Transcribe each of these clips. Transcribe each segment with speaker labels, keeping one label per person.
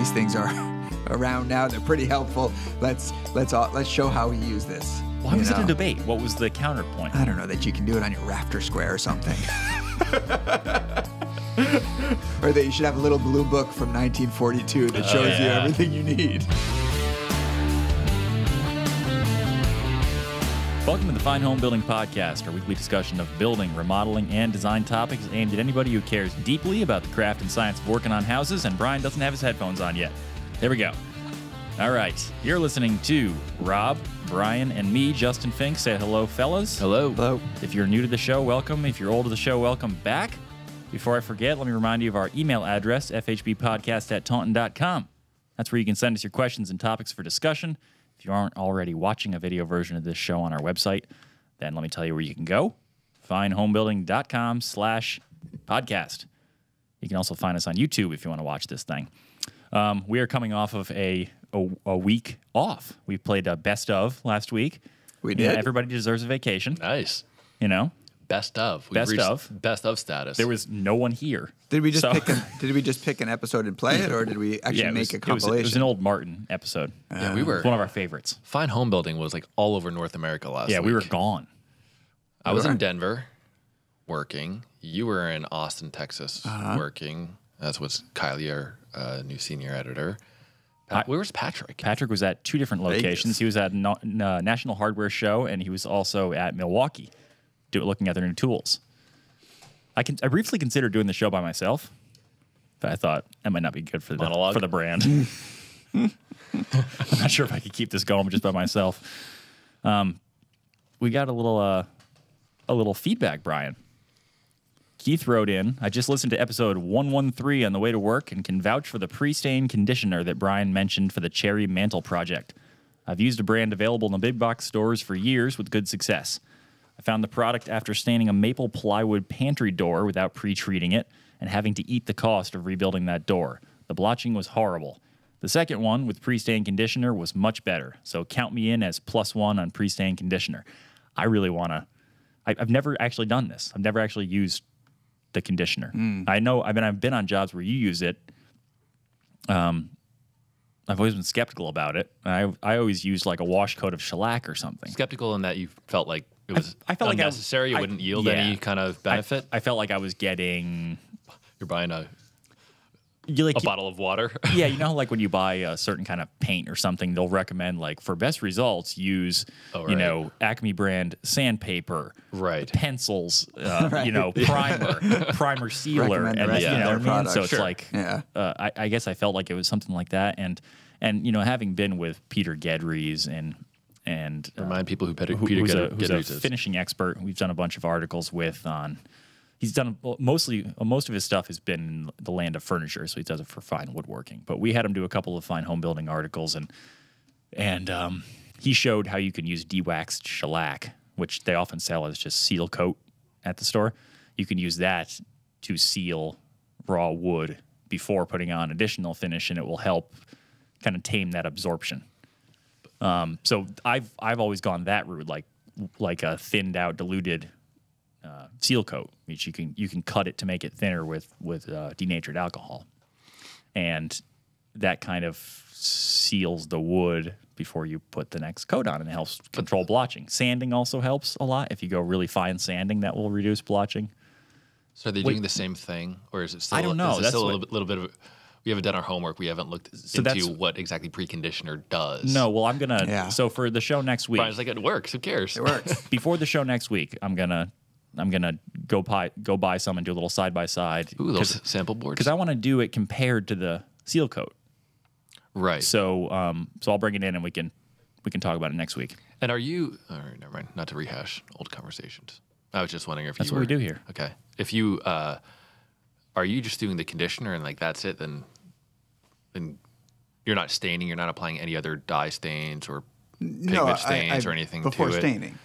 Speaker 1: these things are around now. They're pretty helpful. Let's show how we use this.
Speaker 2: Why was it a debate? What was the counterpoint?
Speaker 1: I don't know, that you can do it on your rafter square or something. Or that you should have a little blue book from 1942 that shows you everything you need.
Speaker 2: Welcome to the Fine Home Building Podcast, our weekly discussion of building, remodeling, and design topics aimed at anybody who cares deeply about the craft and science of working on houses, and Brian doesn't have his headphones on yet. There we go. All right, you're listening to Rob, Brian, and me, Justin Fink. Say hello, fellas.
Speaker 3: Hello.
Speaker 1: Hello.
Speaker 2: If you're new to the show, welcome. If you're old to the show, welcome back. Before I forget, let me remind you of our email address, fhbpodcast@taunton.com. That's where you can send us your questions and topics for discussion. If you aren't already watching a video version of this show on our website, then let me tell you where you can go. finehomebuilding.com/podcast. You can also find us on YouTube if you want to watch this thing. We are coming off of a week off. We played a best of last week.
Speaker 1: We did.
Speaker 2: Everybody deserves a vacation.
Speaker 3: Nice.
Speaker 2: You know?
Speaker 3: Best of.
Speaker 2: Best of.
Speaker 3: Best of status.
Speaker 2: There was no one here.
Speaker 1: Did we just pick an episode and play it, or did we actually make a compilation?
Speaker 2: It was an old Martin episode.
Speaker 3: Yeah, we were.
Speaker 2: It's one of our favorites.
Speaker 3: Fine Home Building was like all over North America last week.
Speaker 2: Yeah, we were gone.
Speaker 3: I was in Denver working. You were in Austin, Texas working. That's what's Kylie, our new senior editor. Where was Patrick?
Speaker 2: Patrick was at two different locations.
Speaker 1: Vegas.
Speaker 2: He was at National Hardware Show, and he was also at Milwaukee, looking at their new tools. I briefly considered doing the show by myself, but I thought that might not be good for the brand. I'm not sure if I could keep this going just by myself. We got a little feedback, Brian. Keith wrote in, I just listened to episode 113 on the way to work and can vouch for the pre-stain conditioner that Brian mentioned for the Cherry Mantle project. I've used a brand available in the big box stores for years with good success. I found the product after staining a maple plywood pantry door without pre-treating it and having to eat the cost of rebuilding that door. The blotching was horrible. The second one with pre-stain conditioner was much better, so count me in as +1 on pre-stain conditioner. I really want to... I've never actually done this. I've never actually used the conditioner. I know, I've been on jobs where you use it. I've always been skeptical about it. I always used like a wash coat of shellac or something.
Speaker 3: Skeptical in that you felt like it was
Speaker 2: I felt
Speaker 3: unnecessary. It wouldn't yield any kind of benefit.
Speaker 2: I felt like I was getting...
Speaker 3: You're buying a
Speaker 2: like,
Speaker 3: bottle of water.
Speaker 2: Yeah, you know, like when you buy a certain kind of paint or something, they'll recommend like for best results use you know, Acme brand sandpaper, pencils, you know, primer sealer, and you know what I mean. So it's like, I guess I felt like it was something like that, and you know, having been with Peter Gedries and
Speaker 3: remind people who's
Speaker 2: a finishing expert. We've done a bunch of articles with on. He's done most of his stuff has been in the land of furniture, so he does it for fine woodworking. But we had him do a couple of fine home building articles, and he showed how you can use de-waxed shellac, which they often sell as just seal coat at the store. You can use that to seal raw wood before putting on additional finish, and it will help kind of tame that absorption. So I've always gone that route, like a thinned out, diluted seal coat, which you can cut it to make it thinner with denatured alcohol, and that kind of seals the wood before you put the next coat on, and it helps control blotching. Sanding also helps a lot. If you go really fine sanding, that will reduce blotching.
Speaker 3: So are they doing the same thing, or is it still?
Speaker 2: I don't know.
Speaker 3: That's still a little bit of. We haven't done our homework. We haven't looked into what exactly preconditioner does.
Speaker 2: No, well, I'm gonna. Yeah. So for the show next week,
Speaker 3: Brian's like, it works. Who cares?
Speaker 1: It works.
Speaker 2: Before the show next week, I'm gonna go buy some and do a little side by side.
Speaker 3: Ooh, those sample boards.
Speaker 2: Because I want to do it compared to the seal coat.
Speaker 3: Right.
Speaker 2: So I'll bring it in and we can talk about it next week.
Speaker 3: And are you? All right, never mind. Not to rehash old conversations. I was just wondering if
Speaker 2: that's what we do here.
Speaker 3: Okay. If you are you just doing the conditioner and like that's it, then you're not staining. You're not applying any other dye stains or pigment stains or anything
Speaker 1: before
Speaker 3: to it.
Speaker 1: staining.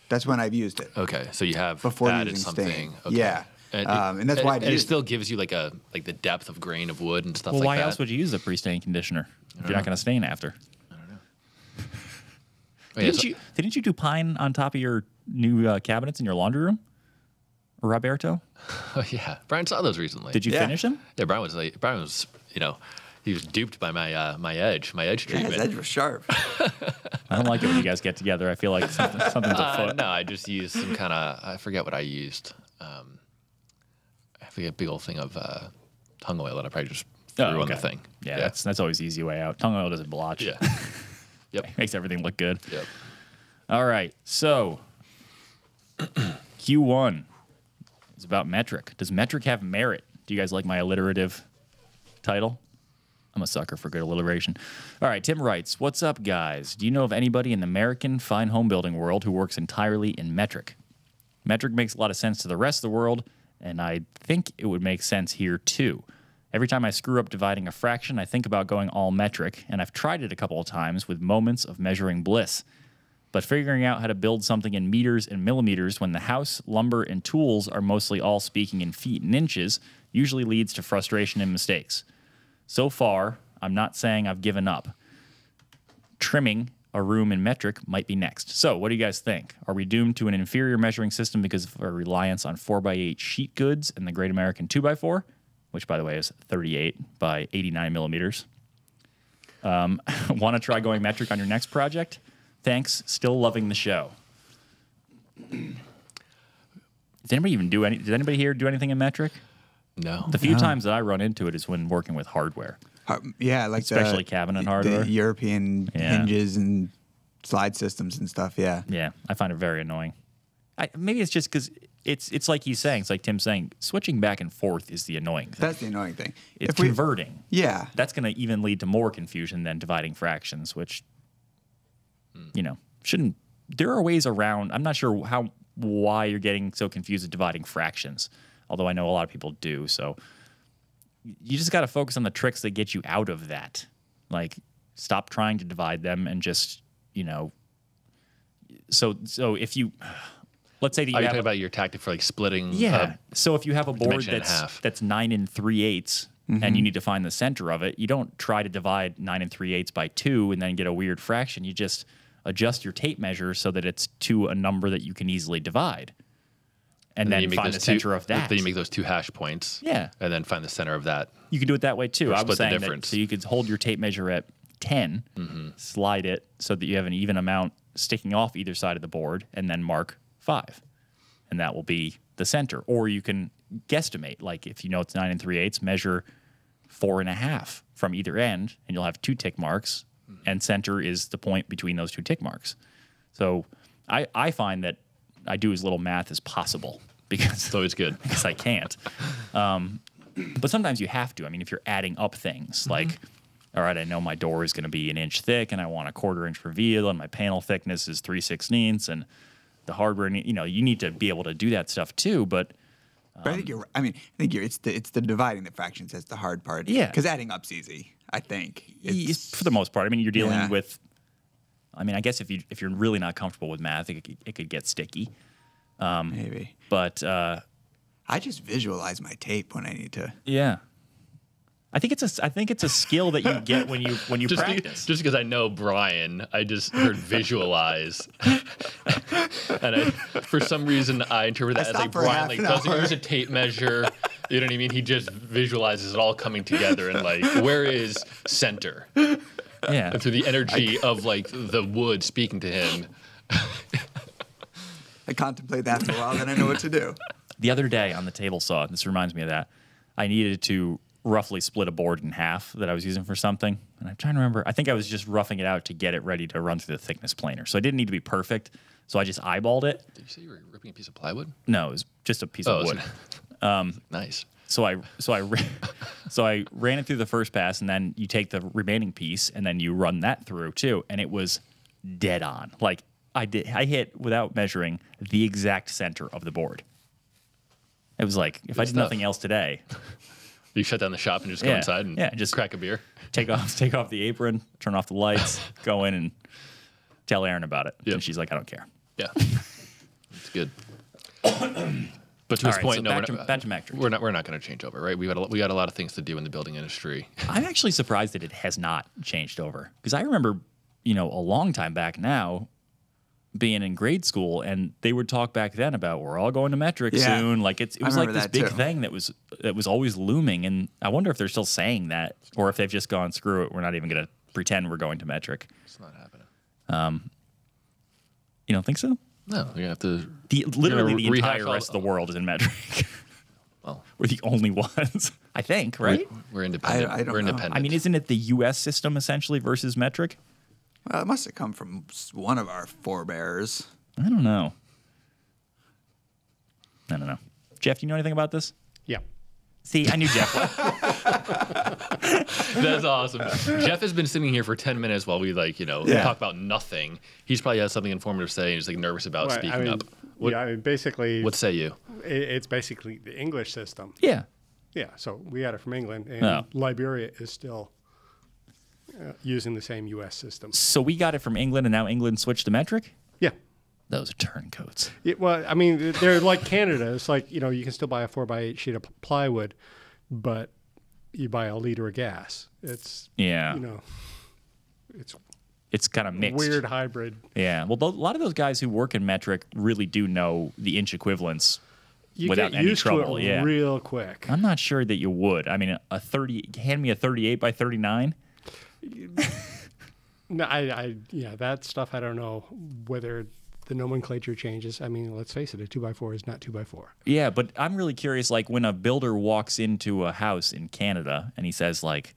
Speaker 1: That's when I've used it.
Speaker 3: Okay, so you have
Speaker 1: before
Speaker 3: added
Speaker 1: using
Speaker 3: something.
Speaker 1: stain.
Speaker 3: Okay.
Speaker 1: Yeah, and that's why.
Speaker 3: And it still gives you like the depth of grain of wood and stuff
Speaker 2: like
Speaker 3: that.
Speaker 2: Well, why else would you use a pre-stain conditioner if you're not going to stain after?
Speaker 3: I don't know.
Speaker 2: Didn't you do pine on top of your new cabinets in your laundry room? Roberto?
Speaker 3: Oh yeah, Brian saw those recently.
Speaker 2: Did you finish them?
Speaker 3: Yeah, Brian was, you know, He was duped by my edge treatment.
Speaker 1: His edge was sharp.
Speaker 2: I don't like it when you guys get together. I feel like something's afoot.
Speaker 3: No, I just used some kind of, I forget what I used. I forget a big old thing of tongue oil that I probably just threw on the thing.
Speaker 2: Yeah, that's always the easy way out. Tongue oil doesn't blotch.
Speaker 3: Yeah. Yep.
Speaker 2: Makes everything look good.
Speaker 3: Yep.
Speaker 2: All right, so Q1 is about metric. Does metric have merit? Do you guys like my alliterative title? I'm a sucker for good alliteration. All right, Tim writes, what's up, guys? Do you know of anybody in the American fine home building world who works entirely in metric? Metric makes a lot of sense to the rest of the world, and I think it would make sense here too. Every time I screw up dividing a fraction, I think about going all metric, and I've tried it a couple of times with moments of measuring bliss. But figuring out how to build something in meters and millimeters when the house, lumber, and tools are mostly all speaking in feet and inches usually leads to frustration and mistakes. So far, I'm not saying I've given up. Trimming a room in metric might be next. So what do you guys think? Are we doomed to an inferior measuring system because of our reliance on 4x8 sheet goods and the Great American 2x4, which, by the way, is 38 by 89 millimeters? Want to try going metric on your next project? Thanks. Still loving the show. Does anybody even do any? Did anybody here do anything in metric?
Speaker 3: No.
Speaker 2: The few times that I run into it is when working with hardware.
Speaker 1: Yeah, like
Speaker 2: especially cabinet hardware,
Speaker 1: the European hinges and slide systems and stuff. Yeah.
Speaker 2: Yeah, I find it very annoying. Maybe it's just because it's like he's saying, it's like Tim's saying, switching back and forth is the annoying thing.
Speaker 1: That's the annoying thing.
Speaker 2: It's converting.
Speaker 1: Yeah.
Speaker 2: That's going to even lead to more confusion than dividing fractions, which, you know, shouldn't. There are ways around. I'm not sure why you're getting so confused with dividing fractions, although I know a lot of people do. So you just got to focus on the tricks that get you out of that. Like, stop trying to divide them and just, you know. So if you. Let's say that you
Speaker 3: are you talking about your tactic for like splitting?
Speaker 2: Yeah. So if you have a board that's 9 3/8 and you need to find the center of it, you don't try to divide 9 3/8 by 2 and then get a weird fraction. You just adjust your tape measure so that it's to a number that you can easily divide, and then find the center of that.
Speaker 3: Then you make those 2 hash points.
Speaker 2: Yeah.
Speaker 3: And then find the center of that.
Speaker 2: You can do it that way too. I was saying
Speaker 3: that,
Speaker 2: so you could hold your tape measure at 10, slide it so that you have an even amount sticking off either side of the board, and then mark 5, and that will be the center. Or you can guesstimate, like if you know it's 9 3/8, measure 4.5 from either end, and you'll have 2 tick marks, and center is the point between those 2 tick marks. So I find that I do as little math as possible because
Speaker 3: it's always good
Speaker 2: because I can't. But sometimes you have to. I mean, if you're adding up things like, all right, I know my door is going to be 1 inch thick, and I want a 1/4 inch reveal, and my panel thickness is 3/16, and the hardware, you know, you need to be able to do that stuff too. But
Speaker 1: I think you're. I think it's the dividing the fractions that's the hard part.
Speaker 2: Yeah,
Speaker 1: because adding up's easy. I think
Speaker 2: for the most part. I mean, you're dealing with. I mean, I guess if you're really not comfortable with math, it could get sticky.
Speaker 1: Maybe.
Speaker 2: But
Speaker 1: I just visualize my tape when I need to.
Speaker 2: Yeah. I think it's a skill that you get when you practice.
Speaker 3: Just because I know Brian, I just heard visualize, and for some reason I interpret that as like Brian like doesn't use a tape measure. You know what I mean? He just visualizes it all coming together and like, where is center?
Speaker 2: Yeah.
Speaker 3: And through the energy of like the wood speaking to him.
Speaker 1: I contemplate that for a while, then I know what to do.
Speaker 2: The other day on the table saw, this reminds me of that, I needed to roughly split a board in half that I was using for something. And I'm trying to remember. I think I was just roughing it out to get it ready to run through the thickness planer. So I didn't need to be perfect. So I just eyeballed it.
Speaker 3: Did you say you were ripping a piece of plywood?
Speaker 2: No, it was just a piece of wood.
Speaker 3: Nice.
Speaker 2: So I ran it through the first pass, and then you take the remaining piece, and then you run that through too, and it was dead on. Like I hit without measuring the exact center of the board. It was like if I did nothing else today.
Speaker 3: You shut down the shop and just go inside and just crack a beer.
Speaker 2: Take off the apron, turn off the lights, go in and tell Erin about it. Yep. And she's like, I don't care.
Speaker 3: Yeah, it's good. But to his point,
Speaker 2: so back to metric.
Speaker 3: We're not going to change over, right? We got a lot of things to do in the building industry.
Speaker 2: I'm actually surprised that it has not changed over because I remember, a long time back now, being in grade school, and they would talk back then about we're all going to metric soon. Like it was like this big thing that was always looming, and I wonder if they're still saying that, or if they've just gone screw it, we're not even going to pretend we're going to metric.
Speaker 3: It's not happening.
Speaker 2: You don't think so?
Speaker 3: No, you have to.
Speaker 2: Literally, the entire rest of the world is in metric.
Speaker 3: Well,
Speaker 2: we're the only ones, I think, right?
Speaker 3: We're independent.
Speaker 1: I don't
Speaker 3: we're
Speaker 1: know.
Speaker 3: independent.
Speaker 2: I mean, isn't it the U.S. system essentially versus metric?
Speaker 1: Well, it must have come from one of our forebears.
Speaker 2: I don't know. Jeff, do you know anything about this?
Speaker 4: Yeah.
Speaker 2: See, I knew Jeff.
Speaker 3: That's awesome. Jeff has been sitting here for 10 minutes while we talk about nothing. He's probably has something informative to say, and he's like nervous about speaking up.
Speaker 4: Basically,
Speaker 3: what say you?
Speaker 4: It's basically the English system.
Speaker 2: Yeah.
Speaker 4: Yeah. So we had it from England, and Liberia is still using the same U.S. system.
Speaker 2: So we got it from England, and now England switched to metric?
Speaker 4: Yeah.
Speaker 2: Those are turncoats.
Speaker 4: Well, I mean, they're like Canada. It's like, you can still buy a 4x8 sheet of plywood, but you buy a liter of gas. It's,
Speaker 2: it's kind of mixed.
Speaker 4: Weird hybrid.
Speaker 2: Yeah. Well, a lot of those guys who work in metric really do know the inch equivalents
Speaker 4: you
Speaker 2: without
Speaker 4: get
Speaker 2: any
Speaker 4: used
Speaker 2: trouble.
Speaker 4: To it real quick.
Speaker 2: I'm not sure that you would. I mean, hand me a 38 by 39.
Speaker 4: No, that stuff, I don't know whether the nomenclature changes. I mean, let's face it, a 2x4 is not 2x4.
Speaker 2: Yeah, but I'm really curious, like when a builder walks into a house in Canada and he says he's like,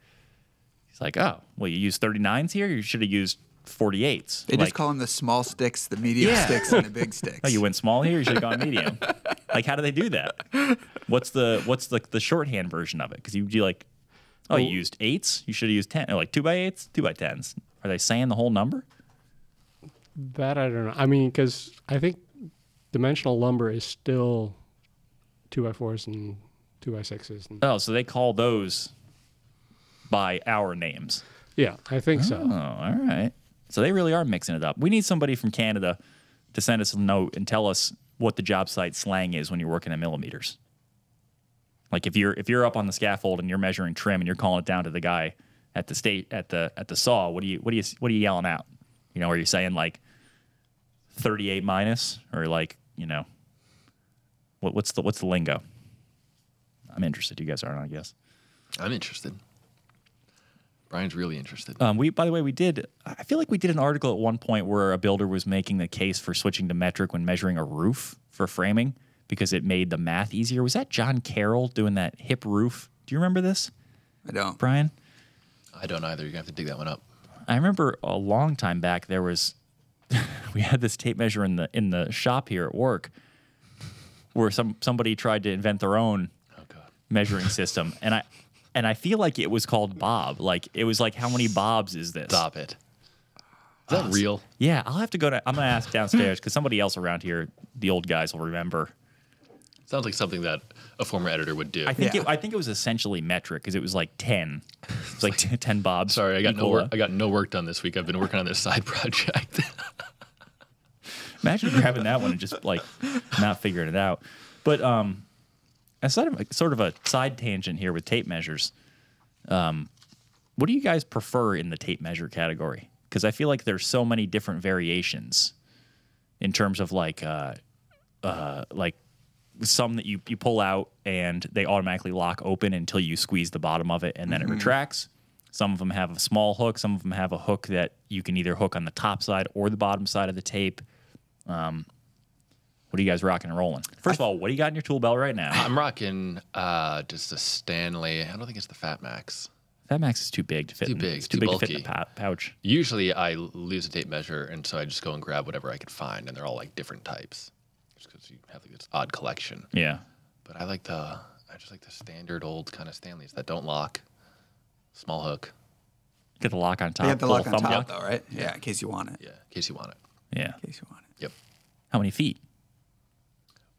Speaker 2: oh, well, you use 39s here? You should have used 48s.
Speaker 1: They just call them the small sticks, the medium sticks, and the big sticks.
Speaker 2: Oh, you went small here? You should have gone medium. Like, how do they do that? What's the shorthand version of it? Because you you used 8s? You should have used 10. Or like 2x8s, 2x10s. Are they saying the whole number?
Speaker 4: That I don't know. I mean, because I think dimensional lumber is still 2x4s and 2x6s.
Speaker 2: Oh, so they call those by our names.
Speaker 4: Yeah, I think so.
Speaker 2: Oh, all right. So they really are mixing it up. We need somebody from Canada to send us a note and tell us what the job site slang is when you're working in millimeters. Like if you're up on the scaffold and you're measuring trim and you're calling it down to the guy at the saw, what are you yelling out? Are you saying like 38 minus or like, what's the lingo? I'm interested. You guys aren't, I guess.
Speaker 3: I'm interested. Brian's really interested.
Speaker 2: By the way, I feel like we did an article at one point where a builder was making the case for switching to metric when measuring a roof for framing because it made the math easier. Was that John Carroll doing that hip roof? Do you remember this?
Speaker 1: I don't.
Speaker 2: Brian?
Speaker 3: I don't either. You're going to have to dig that one up.
Speaker 2: I remember a long time back we had this tape measure in the shop here at work where somebody tried to invent their own measuring system, and I feel like it was called Bob. Like it was like, how many bobs is this?
Speaker 3: Stop it. Is that real?
Speaker 2: Yeah, I'm gonna ask downstairs because somebody else around here, the old guys, will remember.
Speaker 3: Sounds like something that a former editor would do.
Speaker 2: I think it was essentially metric because it was like 10. It's like 10 bobs.
Speaker 3: Sorry, I got no work done this week. I've been working on this side project.
Speaker 2: Imagine grabbing that one and just like not figuring it out. But aside of sort of a side tangent here with tape measures, what do you guys prefer in the tape measure category? Because I feel like there's so many different variations in terms of like some that you pull out and they automatically lock open until you squeeze the bottom of it and then it retracts. Some of them have a small hook. Some of them have a hook that you can either hook on the top side or the bottom side of the tape. What are you guys rocking and rolling? First of all, what do you got in your tool belt right now?
Speaker 3: I'm rocking just a Stanley. I don't think it's the Fat Max.
Speaker 2: Fat Max is too big to fit.
Speaker 3: Too big.
Speaker 2: It's too big
Speaker 3: bulky.
Speaker 2: to fit in the pouch.
Speaker 3: Usually I lose a tape measure, and so I just go and grab whatever I could find, and they're all like different types. Because you have like this odd collection.
Speaker 2: Yeah.
Speaker 3: But I just like the standard old kind of Stanleys that don't lock. Small hook.
Speaker 2: Get the lock on top.
Speaker 1: You have the lock on top,
Speaker 2: lock.
Speaker 1: though, right? Yeah, in case you want it.
Speaker 3: Yeah, in case you want it.
Speaker 2: Yeah.
Speaker 1: In case you want it.
Speaker 3: Yep.
Speaker 2: How many feet?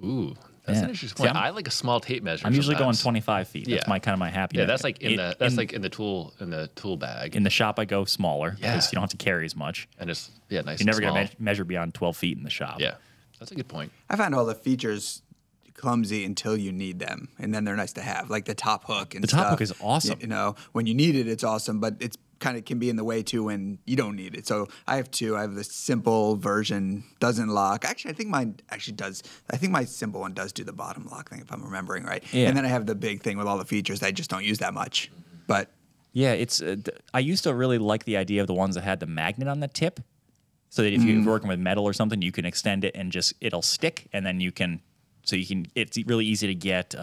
Speaker 3: Ooh, that's an interesting point. I like a small tape measure.
Speaker 2: I'm usually going
Speaker 3: sometimes.
Speaker 2: 25 feet. That's my happy.
Speaker 3: Yeah, that's like in the tool bag.
Speaker 2: In the shop, I go smaller
Speaker 3: Yeah.
Speaker 2: because you don't have to carry as much.
Speaker 3: And it's nice.
Speaker 2: You're never
Speaker 3: going
Speaker 2: to measure beyond 12 feet in the shop.
Speaker 3: Yeah, that's a good point.
Speaker 1: I find all the features clumsy until you need them, and then they're nice to have, like the top hook and
Speaker 2: The top
Speaker 1: stuff.
Speaker 2: hook is awesome.
Speaker 1: When you need it, it's awesome, but it's kind of can be in the way too when you don't need it. So I have two. I have the simple version, doesn't lock. Actually, I think mine actually does. I think my simple one does do the bottom lock thing, if I'm remembering right.
Speaker 2: Yeah.
Speaker 1: And then I have the big thing with all the features that I just don't use that much. But
Speaker 2: yeah, it's. I used to really like the idea of the ones that had the magnet on the tip, so that if you're working with metal or something, you can extend it and just it'll stick, and then you can. So you can. It's really easy to get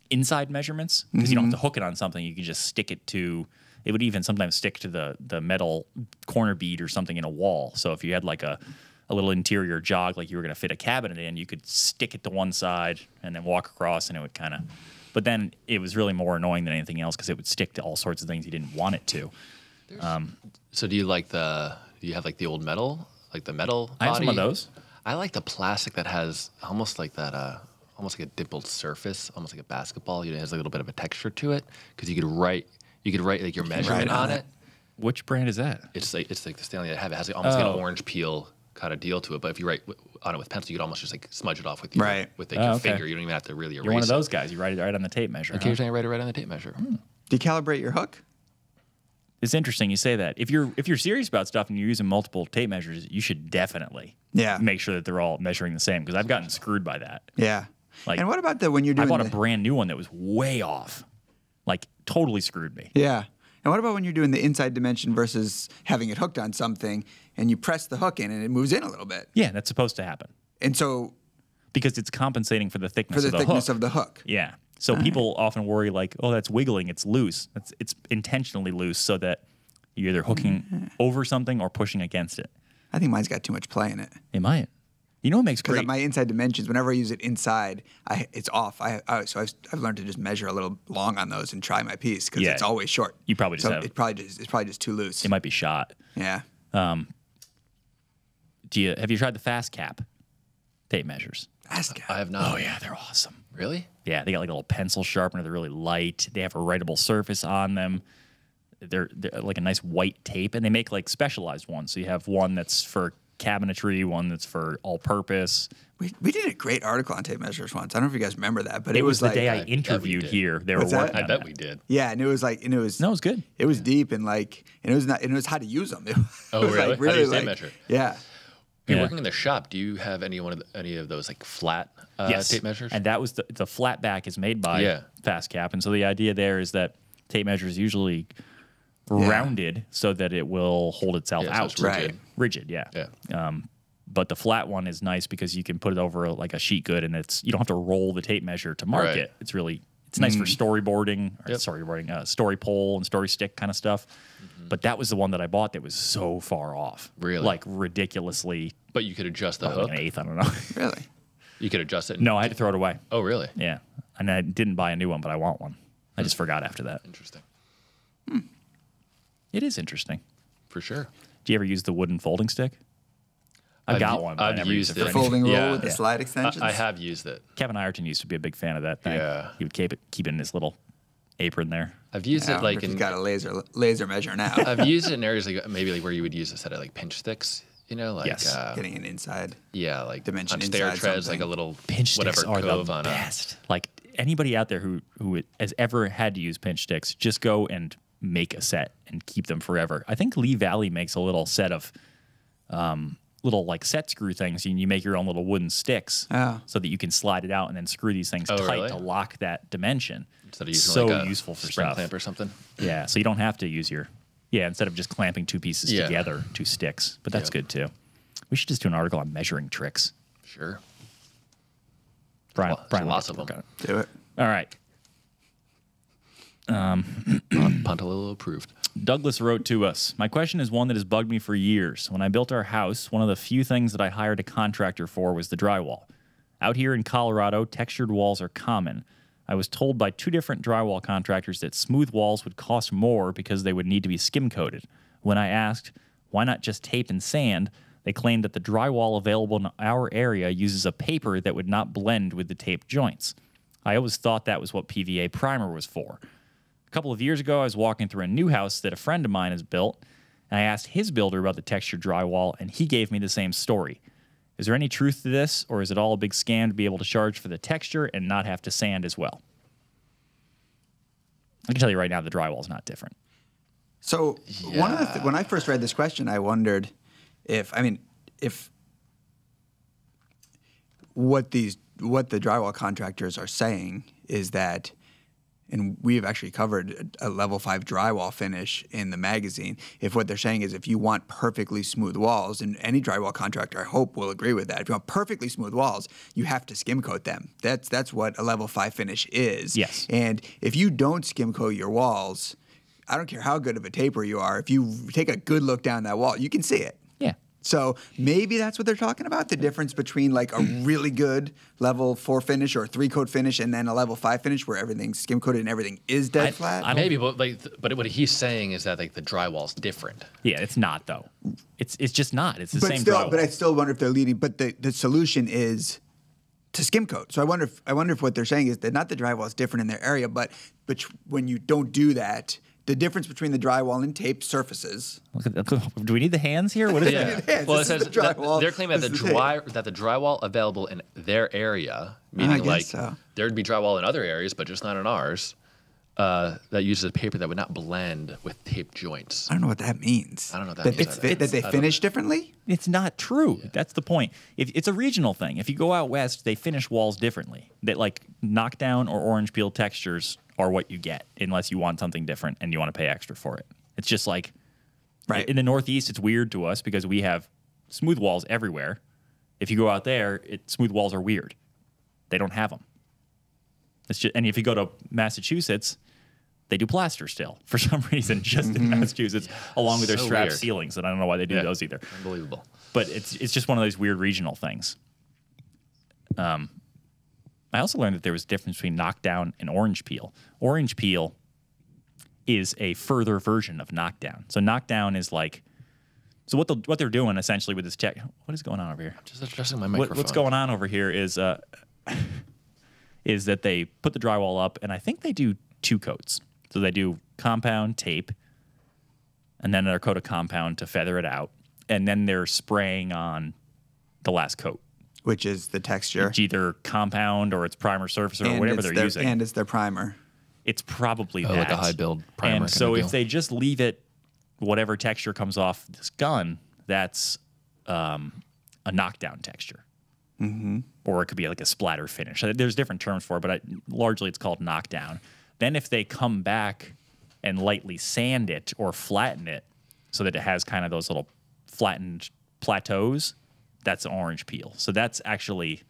Speaker 2: inside measurements because you don't have to hook it on something. You can just stick it to. It would even sometimes stick to the metal corner bead or something in a wall. So if you had like a little interior jog, like you were going to fit a cabinet in, you could stick it to one side and then walk across, and it would kind of. But then it was really more annoying than anything else because it would stick to all sorts of things you didn't want it to.
Speaker 3: So do you like do you have like the old metal, like the metal body?
Speaker 2: I have some of those.
Speaker 3: I like the plastic that has almost like that, almost like a dimpled surface, almost like a basketball. It has a little bit of a texture to it because you could write like your measurement on it.
Speaker 2: Which brand is that?
Speaker 3: It's like the Stanley I have. It has like almost like an orange peel kind of deal to it. But if you write on it with pencil, you could almost just like smudge it off with your your finger. You don't even have to really erase it.
Speaker 2: You're one of those guys. You write it right on the tape measure.
Speaker 3: Occasionally, I write it right on the tape measure.
Speaker 1: do you calibrate your hook?
Speaker 2: It's interesting you say that. If you're serious about stuff and you're using multiple tape measures, you should definitely make sure that they're all measuring the same because I've gotten screwed by that.
Speaker 1: Yeah.
Speaker 2: Like,
Speaker 1: and what about when you're doing?
Speaker 2: I bought a brand new one that was way off, like totally screwed me.
Speaker 1: Yeah. And what about when you're doing the inside dimension versus having it hooked on something and you press the hook in and it moves in a little bit?
Speaker 2: Yeah, that's supposed to happen.
Speaker 1: And so
Speaker 2: because it's compensating for the thickness of the
Speaker 1: thickness
Speaker 2: hook.
Speaker 1: of the hook.
Speaker 2: Yeah. So people often worry like, oh, that's wiggling, it's loose. It's intentionally loose so that you're either hooking over something or pushing against it.
Speaker 1: I think mine's got too much play in it.
Speaker 2: It might. You know what makes
Speaker 1: Because
Speaker 2: great?
Speaker 1: my inside dimensions, whenever I use it inside, it's off. So I've learned to just measure a little long on those and try my piece because it's always short.
Speaker 2: You probably just have.
Speaker 1: It's probably just too loose.
Speaker 2: It might be shot.
Speaker 1: Yeah.
Speaker 2: Have you tried the fast cap tape measures?
Speaker 1: Fast cap.
Speaker 3: I have not.
Speaker 2: Oh yeah, they're awesome.
Speaker 3: Really?
Speaker 2: Yeah, they got like a little pencil sharpener. They're really light. They have a writable surface on them. They're like a nice white tape, and they make like specialized ones. So you have one that's for cabinetry, one that's for all-purpose.
Speaker 1: We did a great article on tape measures once. I don't know if you guys remember that, but
Speaker 2: It was the
Speaker 1: like,
Speaker 2: day I interviewed here. They were
Speaker 1: What's that?
Speaker 2: working
Speaker 3: I
Speaker 2: on
Speaker 3: bet
Speaker 2: that.
Speaker 3: we did.
Speaker 1: Yeah, and it was like, and it was
Speaker 2: No, it was good.
Speaker 1: It was deep and like, and it was how to use them. It
Speaker 3: Oh,
Speaker 1: was
Speaker 3: really?
Speaker 1: like,
Speaker 3: How do you tape
Speaker 1: like,
Speaker 3: measure?
Speaker 1: Yeah.
Speaker 3: You're
Speaker 2: Yeah.
Speaker 3: working in the shop. Do you have any of those like flat
Speaker 2: Yes.
Speaker 3: tape measures?
Speaker 2: And that was the flat back is made by
Speaker 3: Yeah.
Speaker 2: Fast Cap. And so the idea there is that tape measure is usually rounded so that it will hold itself
Speaker 3: Yeah, so
Speaker 2: out.
Speaker 3: it's rigid.
Speaker 1: Right.
Speaker 2: Rigid, yeah.
Speaker 3: Yeah.
Speaker 2: But the flat one is nice because you can put it over like a sheet good, and you don't have to roll the tape measure to mark
Speaker 3: Right.
Speaker 2: it. It's nice for storyboarding, story pole and story stick kind of stuff. But that was the one that I bought that was so far off.
Speaker 3: Really?
Speaker 2: Like ridiculously.
Speaker 3: But you could adjust the
Speaker 2: Like
Speaker 3: hook.
Speaker 2: an eighth, I don't know.
Speaker 1: Really.
Speaker 3: You could adjust it.
Speaker 2: No, I had to throw it away.
Speaker 3: Oh, really?
Speaker 2: Yeah. And I didn't buy a new one, but I want one. I just forgot after that.
Speaker 3: Interesting.
Speaker 2: It is interesting.
Speaker 3: For sure.
Speaker 2: Do you ever use the wooden folding stick? I've got one. But I
Speaker 3: I've
Speaker 2: never
Speaker 3: used
Speaker 2: used it for
Speaker 3: it.
Speaker 1: The
Speaker 2: anything.
Speaker 1: folding roll
Speaker 3: Yeah.
Speaker 1: with the slide extensions.
Speaker 3: I have used it.
Speaker 2: Kevin Ireton used to be a big fan of that thing.
Speaker 3: Yeah.
Speaker 2: He would keep it in his little apron there.
Speaker 3: I've used
Speaker 1: I
Speaker 3: it
Speaker 1: don't
Speaker 3: like
Speaker 1: know if he's
Speaker 3: in.
Speaker 1: got a laser measure now.
Speaker 3: I've used it in areas like maybe like where you would use a set of like pinch sticks. You know, like
Speaker 2: Yes.
Speaker 1: Getting an inside.
Speaker 3: yeah, like
Speaker 1: Dimension
Speaker 3: on stair
Speaker 1: inside
Speaker 3: treads,
Speaker 1: something.
Speaker 3: like a little
Speaker 2: Pinch
Speaker 3: whatever
Speaker 2: sticks are
Speaker 3: cove
Speaker 2: the
Speaker 3: on
Speaker 2: best. Like anybody out there who has ever had to use pinch sticks, just go and make a set and keep them forever. I think Lee Valley makes a little set of little like set screw things, and you make your own little wooden sticks so that you can slide it out and then screw these things tight
Speaker 3: really?
Speaker 2: to lock that dimension.
Speaker 3: instead of using
Speaker 2: so
Speaker 3: like a
Speaker 2: useful for
Speaker 3: spring
Speaker 2: stuff.
Speaker 3: clamp or something.
Speaker 2: Yeah, so you don't have to use instead of just clamping two pieces
Speaker 3: Yeah.
Speaker 2: together, two sticks. But that's
Speaker 3: Yeah.
Speaker 2: good too. We should just do an article on measuring tricks.
Speaker 3: Sure.
Speaker 2: Brian,
Speaker 3: There's
Speaker 2: Brian
Speaker 3: lots
Speaker 2: will
Speaker 3: of them.
Speaker 2: work on it.
Speaker 1: Do it.
Speaker 2: All right.
Speaker 3: Pontalillo approved.
Speaker 2: Douglas wrote to us, my question is one that has bugged me for years. When I built our house, one of the few things that I hired a contractor for was the drywall. Out here in Colorado, textured walls are common. I was told by two different drywall contractors that smooth walls would cost more because they would need to be skim coated. When I asked, why not just tape and sand, they claimed that the drywall available in our area uses a paper that would not blend with the tape joints. I always thought that was what PVA primer was for. A couple of years ago, I was walking through a new house that a friend of mine has built, and I asked his builder about the textured drywall, and he gave me the same story. Is there any truth to this, or is it all a big scam to be able to charge for the texture and not have to sand as well? I can tell you right now, the drywall is not different.
Speaker 1: So one of the when I first read this question, I wondered if what the drywall contractors are saying is that, and we've actually covered a level 5 drywall finish in the magazine. If what they're saying is if you want perfectly smooth walls, and any drywall contractor I hope will agree with that. If you want perfectly smooth walls, you have to skim coat them. That's what a level 5 finish is.
Speaker 2: Yes.
Speaker 1: And if you don't skim coat your walls, I don't care how good of a taper you are, if you take a good look down that wall, you can see it.
Speaker 2: Yeah.
Speaker 1: So maybe that's what they're talking about, the difference between like a really good level 4 finish or a 3-coat finish and then a level 5 finish where everything's skim coated and everything is dead flat.
Speaker 3: Maybe, but but what he's saying is that like the drywall's different.
Speaker 2: Yeah, it's not though. It's just not. It's the
Speaker 1: but
Speaker 2: same
Speaker 1: still,
Speaker 2: drywall.
Speaker 1: But I still wonder if they're leading. But the solution is to skim coat. So I wonder if what they're saying is that not the drywall is different in their area, but when you don't do that, the difference between the drywall and taped surfaces.
Speaker 2: Do we need the hands here? What is that?
Speaker 1: Yeah,
Speaker 3: Well, it says
Speaker 1: drywall,
Speaker 3: they're claiming that the drywall available in their area, meaning like there'd be drywall in other areas, but just not in ours, that uses a paper that would not blend with taped joints.
Speaker 1: I don't know what that means.
Speaker 3: I don't know what that means.
Speaker 1: That they finish differently?
Speaker 2: It's not true. Yeah. That's the point. It's a regional thing. If you go out west, they finish walls differently. That like knockdown or orange peel textures are what you get, unless you want something different and you want to pay extra for it. It's just like
Speaker 1: right.
Speaker 2: In the Northeast, it's weird to us because we have smooth walls everywhere. If you go out there, smooth walls are weird. They don't have them. It's just, and if you go to Massachusetts, they do plaster still for some reason, just in Massachusetts, along with their strap ceilings. And I don't know why they do those either.
Speaker 3: Unbelievable.
Speaker 2: But it's just one of those weird regional things. I also learned that there was a difference between knockdown and orange peel. Orange peel is a further version of knockdown. So knockdown is like, so what they're doing essentially with this tech. What is going on over here?
Speaker 3: Just adjusting my microphone.
Speaker 2: What's going on over here is that they put the drywall up, and I think they do 2 coats. So they do compound tape, and then another coat of compound to feather it out, and then they're spraying on the last coat.
Speaker 1: Which is the texture.
Speaker 2: It's either compound or it's primer surface or whatever they're using.
Speaker 1: And it's their primer.
Speaker 2: It's probably that.
Speaker 3: Like a high build primer.
Speaker 2: And so if they just leave it, whatever texture comes off this gun, that's a knockdown texture. Mm-hmm. Or it could be like a splatter finish. There's different terms for it, but largely it's called knockdown. Then if they come back and lightly sand it or flatten it so that it has kind of those little flattened plateaus, that's orange peel. So that's actually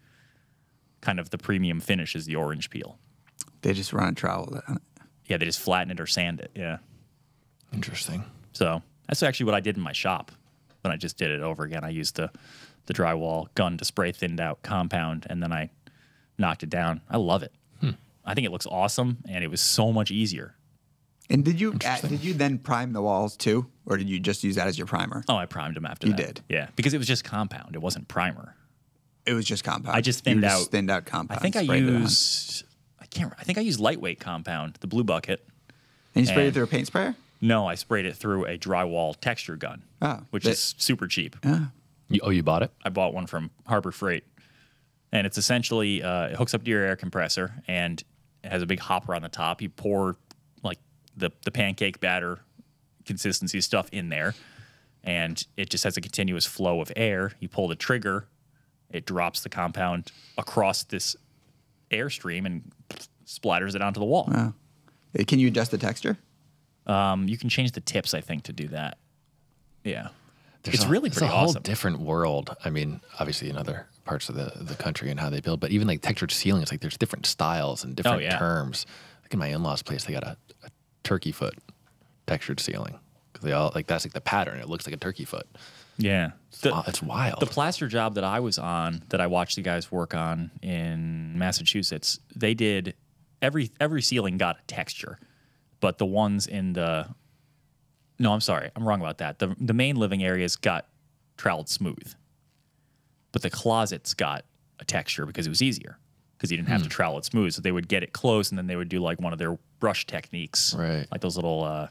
Speaker 2: kind of the premium finish is the orange peel.
Speaker 1: They just run a trowel on it.
Speaker 2: Yeah, they just flatten it or sand it. Yeah.
Speaker 3: Interesting.
Speaker 2: So that's actually what I did in my shop when I just did it over again. I used the drywall gun to spray thinned out compound, and then I knocked it down. I love it. I think it looks awesome, and it was so much easier.
Speaker 1: And did you then prime the walls too, or did you just use that as your primer?
Speaker 2: Oh, I primed them after that.
Speaker 1: You did?
Speaker 2: Yeah, because it was just compound. It wasn't primer.
Speaker 1: It was just compound.
Speaker 2: I just thinned out.
Speaker 1: Thinned out compound.
Speaker 2: I think I used. I think I used lightweight compound, the blue bucket.
Speaker 1: And you sprayed it through a paint sprayer?
Speaker 2: No, I sprayed it through a drywall texture gun, which is super cheap.
Speaker 3: You bought it?
Speaker 2: I bought one from Harbor Freight, and it's essentially it hooks up to your air compressor and it has a big hopper on the top. You pour like the pancake batter consistency stuff in there, and it just has a continuous flow of air. You pull the trigger, it drops the compound across this airstream and splatters it onto the wall.
Speaker 1: Wow. Can you adjust the texture?
Speaker 2: You can change the tips, I think, to do that. Yeah. It's really pretty awesome.
Speaker 3: It's a whole different world. I mean, obviously in other parts of the country and how they build, but even like textured ceilings, like there's different styles and different terms. Like in my in-laws' place, they got a turkey foot textured ceiling because they all like that's like the pattern. It looks like a turkey foot.
Speaker 2: Yeah,
Speaker 3: it's wild.
Speaker 2: The plaster job that I was on, that I watched the guys work on in Massachusetts, they did every ceiling got a texture, but the ones in the no, I'm sorry, I'm wrong about that. The main living areas got troweled smooth, but the closets got a texture because it was easier because you didn't have to trowel it smooth. So they would get it close, and then they would do like one of their brush techniques,
Speaker 3: right?
Speaker 2: Like those little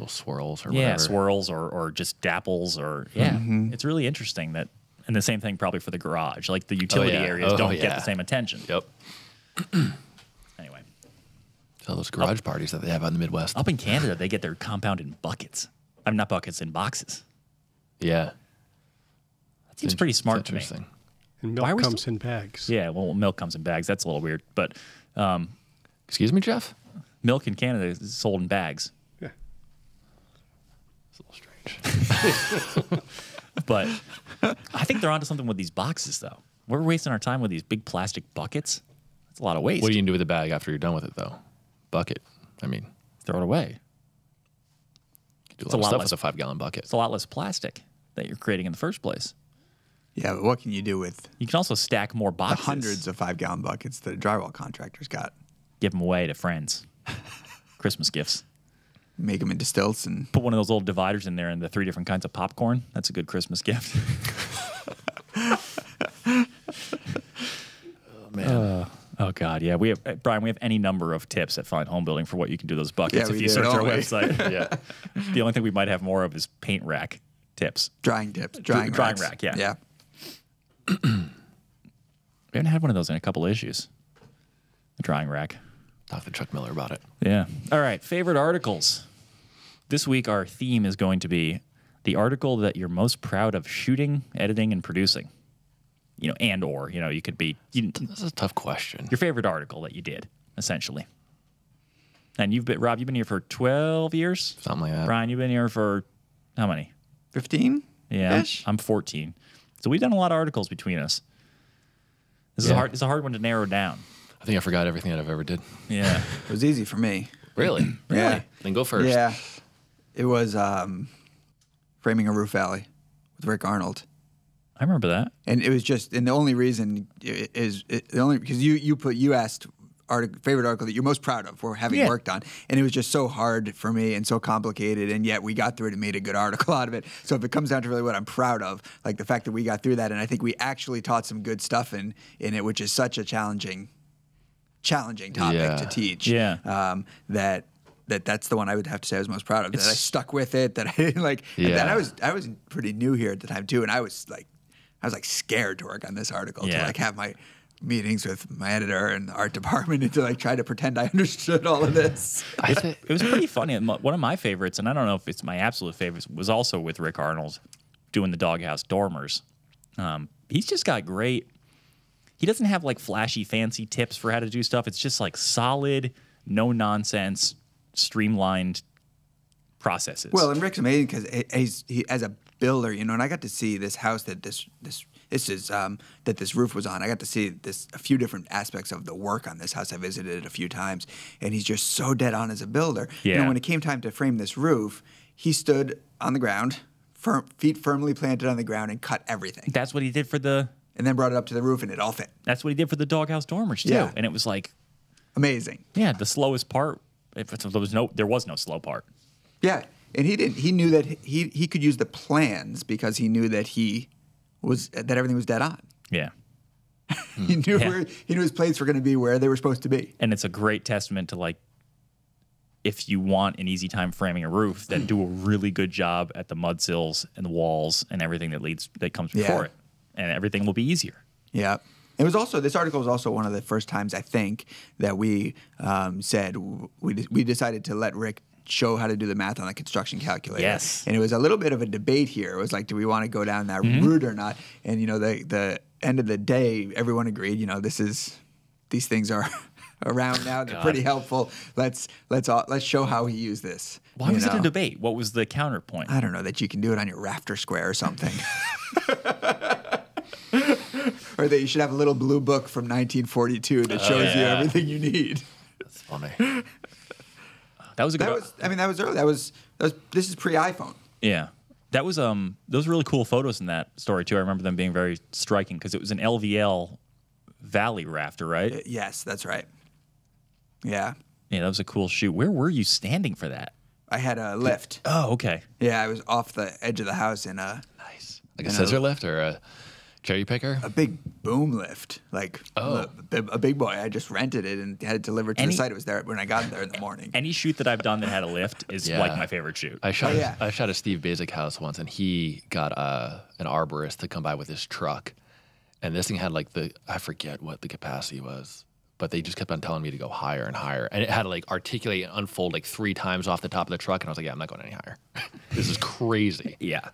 Speaker 3: swirls or whatever.
Speaker 2: Swirls or just dapples or It's really interesting that, and the same thing probably for the garage. Like the utility areas don't get the same attention.
Speaker 3: Yep.
Speaker 2: Anyway,
Speaker 3: All those garage parties that they have out in the Midwest.
Speaker 2: Up in Canada, they get their compound in buckets. I mean, not buckets, in boxes.
Speaker 3: Yeah.
Speaker 2: That seems pretty smart to me.
Speaker 3: Interesting.
Speaker 4: And
Speaker 2: Why are
Speaker 4: milk
Speaker 2: we
Speaker 4: comes in bags.
Speaker 2: Yeah, well, milk comes in bags. That's a little weird. But
Speaker 3: Excuse me, Jeff?
Speaker 2: milk in Canada is sold in bags.
Speaker 4: Yeah.
Speaker 3: It's a little strange.
Speaker 2: But I think they're onto something with these boxes, though. We're wasting our time with these big plastic buckets. That's a lot of waste.
Speaker 3: What are you going to do with the bag after you're done with it, though? Bucket. I mean,
Speaker 2: Throw it away.
Speaker 3: you do
Speaker 2: It's
Speaker 3: a
Speaker 2: a
Speaker 3: lot
Speaker 2: lot
Speaker 3: of stuff
Speaker 2: less-
Speaker 3: with a 5-gallon bucket.
Speaker 2: It's a lot less plastic that you're creating in the first place.
Speaker 1: Yeah, but what can you do with
Speaker 2: You can also stack more
Speaker 1: the
Speaker 2: boxes.
Speaker 1: hundreds of 5-gallon buckets that drywall contractors got?
Speaker 2: Give them away to friends. Christmas gifts.
Speaker 1: Make them into stilts and
Speaker 2: Put one of those little dividers in there and the 3 different kinds of popcorn. That's a good Christmas gift.
Speaker 3: Man.
Speaker 2: Oh God, yeah. We have Brian. We have any number of tips at Fine Home Building for what you can do with those buckets
Speaker 1: Yeah,
Speaker 2: if
Speaker 1: we
Speaker 2: you
Speaker 1: do,
Speaker 2: search our
Speaker 1: don't we?
Speaker 2: website.
Speaker 3: yeah.
Speaker 2: The only thing we might have more of is paint rack tips.
Speaker 1: drying tips, drying
Speaker 2: Drying
Speaker 1: racks.
Speaker 2: rack, yeah.
Speaker 1: Yeah.
Speaker 2: We haven't had one of those in a couple issues. The drying rack.
Speaker 3: Talk to Chuck Miller about it.
Speaker 2: Yeah. All right. Favorite articles. This week our theme is going to be the article that you're most proud of shooting, editing, and producing. You know, and or you could be
Speaker 3: This is a tough question.
Speaker 2: your favorite article that you did, essentially. And Rob, you've been here for 12 years.
Speaker 3: Something like that.
Speaker 2: Brian, you've been here for how many?
Speaker 1: 15?
Speaker 2: Yeah,
Speaker 1: Ish?
Speaker 2: I'm 14. So we've done a lot of articles between us. This is
Speaker 3: Yeah.
Speaker 2: it's a hard one to narrow down.
Speaker 3: I think I forgot everything that I've ever did.
Speaker 2: Yeah.
Speaker 1: It was easy for me.
Speaker 3: Really?
Speaker 1: Yeah.
Speaker 3: Then go first.
Speaker 1: Yeah. It was framing a roof alley with Rick Arnold.
Speaker 2: I remember that.
Speaker 1: And it was just, and the only reason is because you asked favorite article that you're most proud of for having
Speaker 2: Yeah.
Speaker 1: worked on, and it was just so hard for me and so complicated, and yet we got through it and made a good article out of it. So if it comes down to really what I'm proud of, like the fact that we got through that, and I think we actually taught some good stuff in it, which is such a challenging topic
Speaker 3: Yeah.
Speaker 1: to teach.
Speaker 2: Yeah.
Speaker 1: That's the one I would have to say I was most proud of. That I stuck with it. That I didn't like. And then
Speaker 3: Yeah.
Speaker 1: I was pretty new here at the time too, and I was scared to work on this article to
Speaker 2: Yeah.
Speaker 1: like have my meetings with my editor and the art department and to like try to pretend I understood all of this.
Speaker 2: It was pretty funny. One of my favorites, and I don't know if it's my absolute favorite, was also with Rick Arnold doing the doghouse dormers. He's just got great. He doesn't have like flashy, fancy tips for how to do stuff. It's just like solid, no nonsense, streamlined processes.
Speaker 1: Well, and Rick's amazing because he as a builder, and I got to see this house that this roof was on. I got to see a few different aspects of the work on this house. I visited it a few times, and he's just so dead on as a builder.
Speaker 2: Yeah.
Speaker 1: When it came time to frame this roof, he stood on the ground, feet firmly planted on the ground, and cut everything,
Speaker 2: that's what he did for the.
Speaker 1: and then brought it up to the roof, and it all fit.
Speaker 2: That's what he did for the doghouse dormers too.
Speaker 1: Yeah.
Speaker 2: And it was like,
Speaker 1: Amazing.
Speaker 2: yeah, the slowest part. There was no slow part.
Speaker 1: Yeah, and he knew that he could use the plans because he knew that that everything was dead on.
Speaker 2: Yeah.
Speaker 1: He knew his plates were going to be where they were supposed to be.
Speaker 2: And it's a great testament to like, if you want an easy time framing a roof, then do a really good job at the mud sills and the walls and everything that comes before
Speaker 1: Yeah.
Speaker 2: it, and everything will be easier.
Speaker 1: Yeah. This article was also one of the first times I think that we said we decided to let Rick show how to do the math on the construction calculator.
Speaker 2: Yes.
Speaker 1: And it was a little bit of a debate here. It was like, do we want to go down that route or not? And the end of the day, everyone agreed. These things are around now. They're pretty helpful. Let's show how he used this.
Speaker 2: Why was it a debate? What was the counterpoint?
Speaker 1: I don't know, that you can do it on your rafter square or something. Or that you should have a little blue book from 1942 that shows you everything you need.
Speaker 3: That's funny.
Speaker 2: That was a good.
Speaker 1: That was early. This is pre-iPhone.
Speaker 2: Yeah. That was those really cool photos in that story too. I remember them being very striking because it was an LVL Valley rafter, right?
Speaker 1: Yes, that's right. Yeah.
Speaker 2: Yeah, that was a cool shoot. Where were you standing for that?
Speaker 1: I had a lift.
Speaker 2: Oh, okay.
Speaker 1: Yeah, I was off the edge of the house in
Speaker 3: Nice. Like a scissor lift or a cherry picker?
Speaker 1: a big boom lift, like a big boy. I just rented it and had it delivered to the site. It was there when I got there in the morning.
Speaker 2: Any shoot that I've done that had a lift is
Speaker 3: Yeah.
Speaker 2: like my favorite shoot.
Speaker 3: I shot
Speaker 1: yeah.
Speaker 3: I shot a Steve Basic house once, and he got an arborist to come by with his truck, and this thing had like I forget what the capacity was, but they just kept on telling me to go higher and higher. And it had to like articulate and unfold like 3 times off the top of the truck. And I was like, yeah, I'm not going any higher. This is crazy.
Speaker 2: Yeah.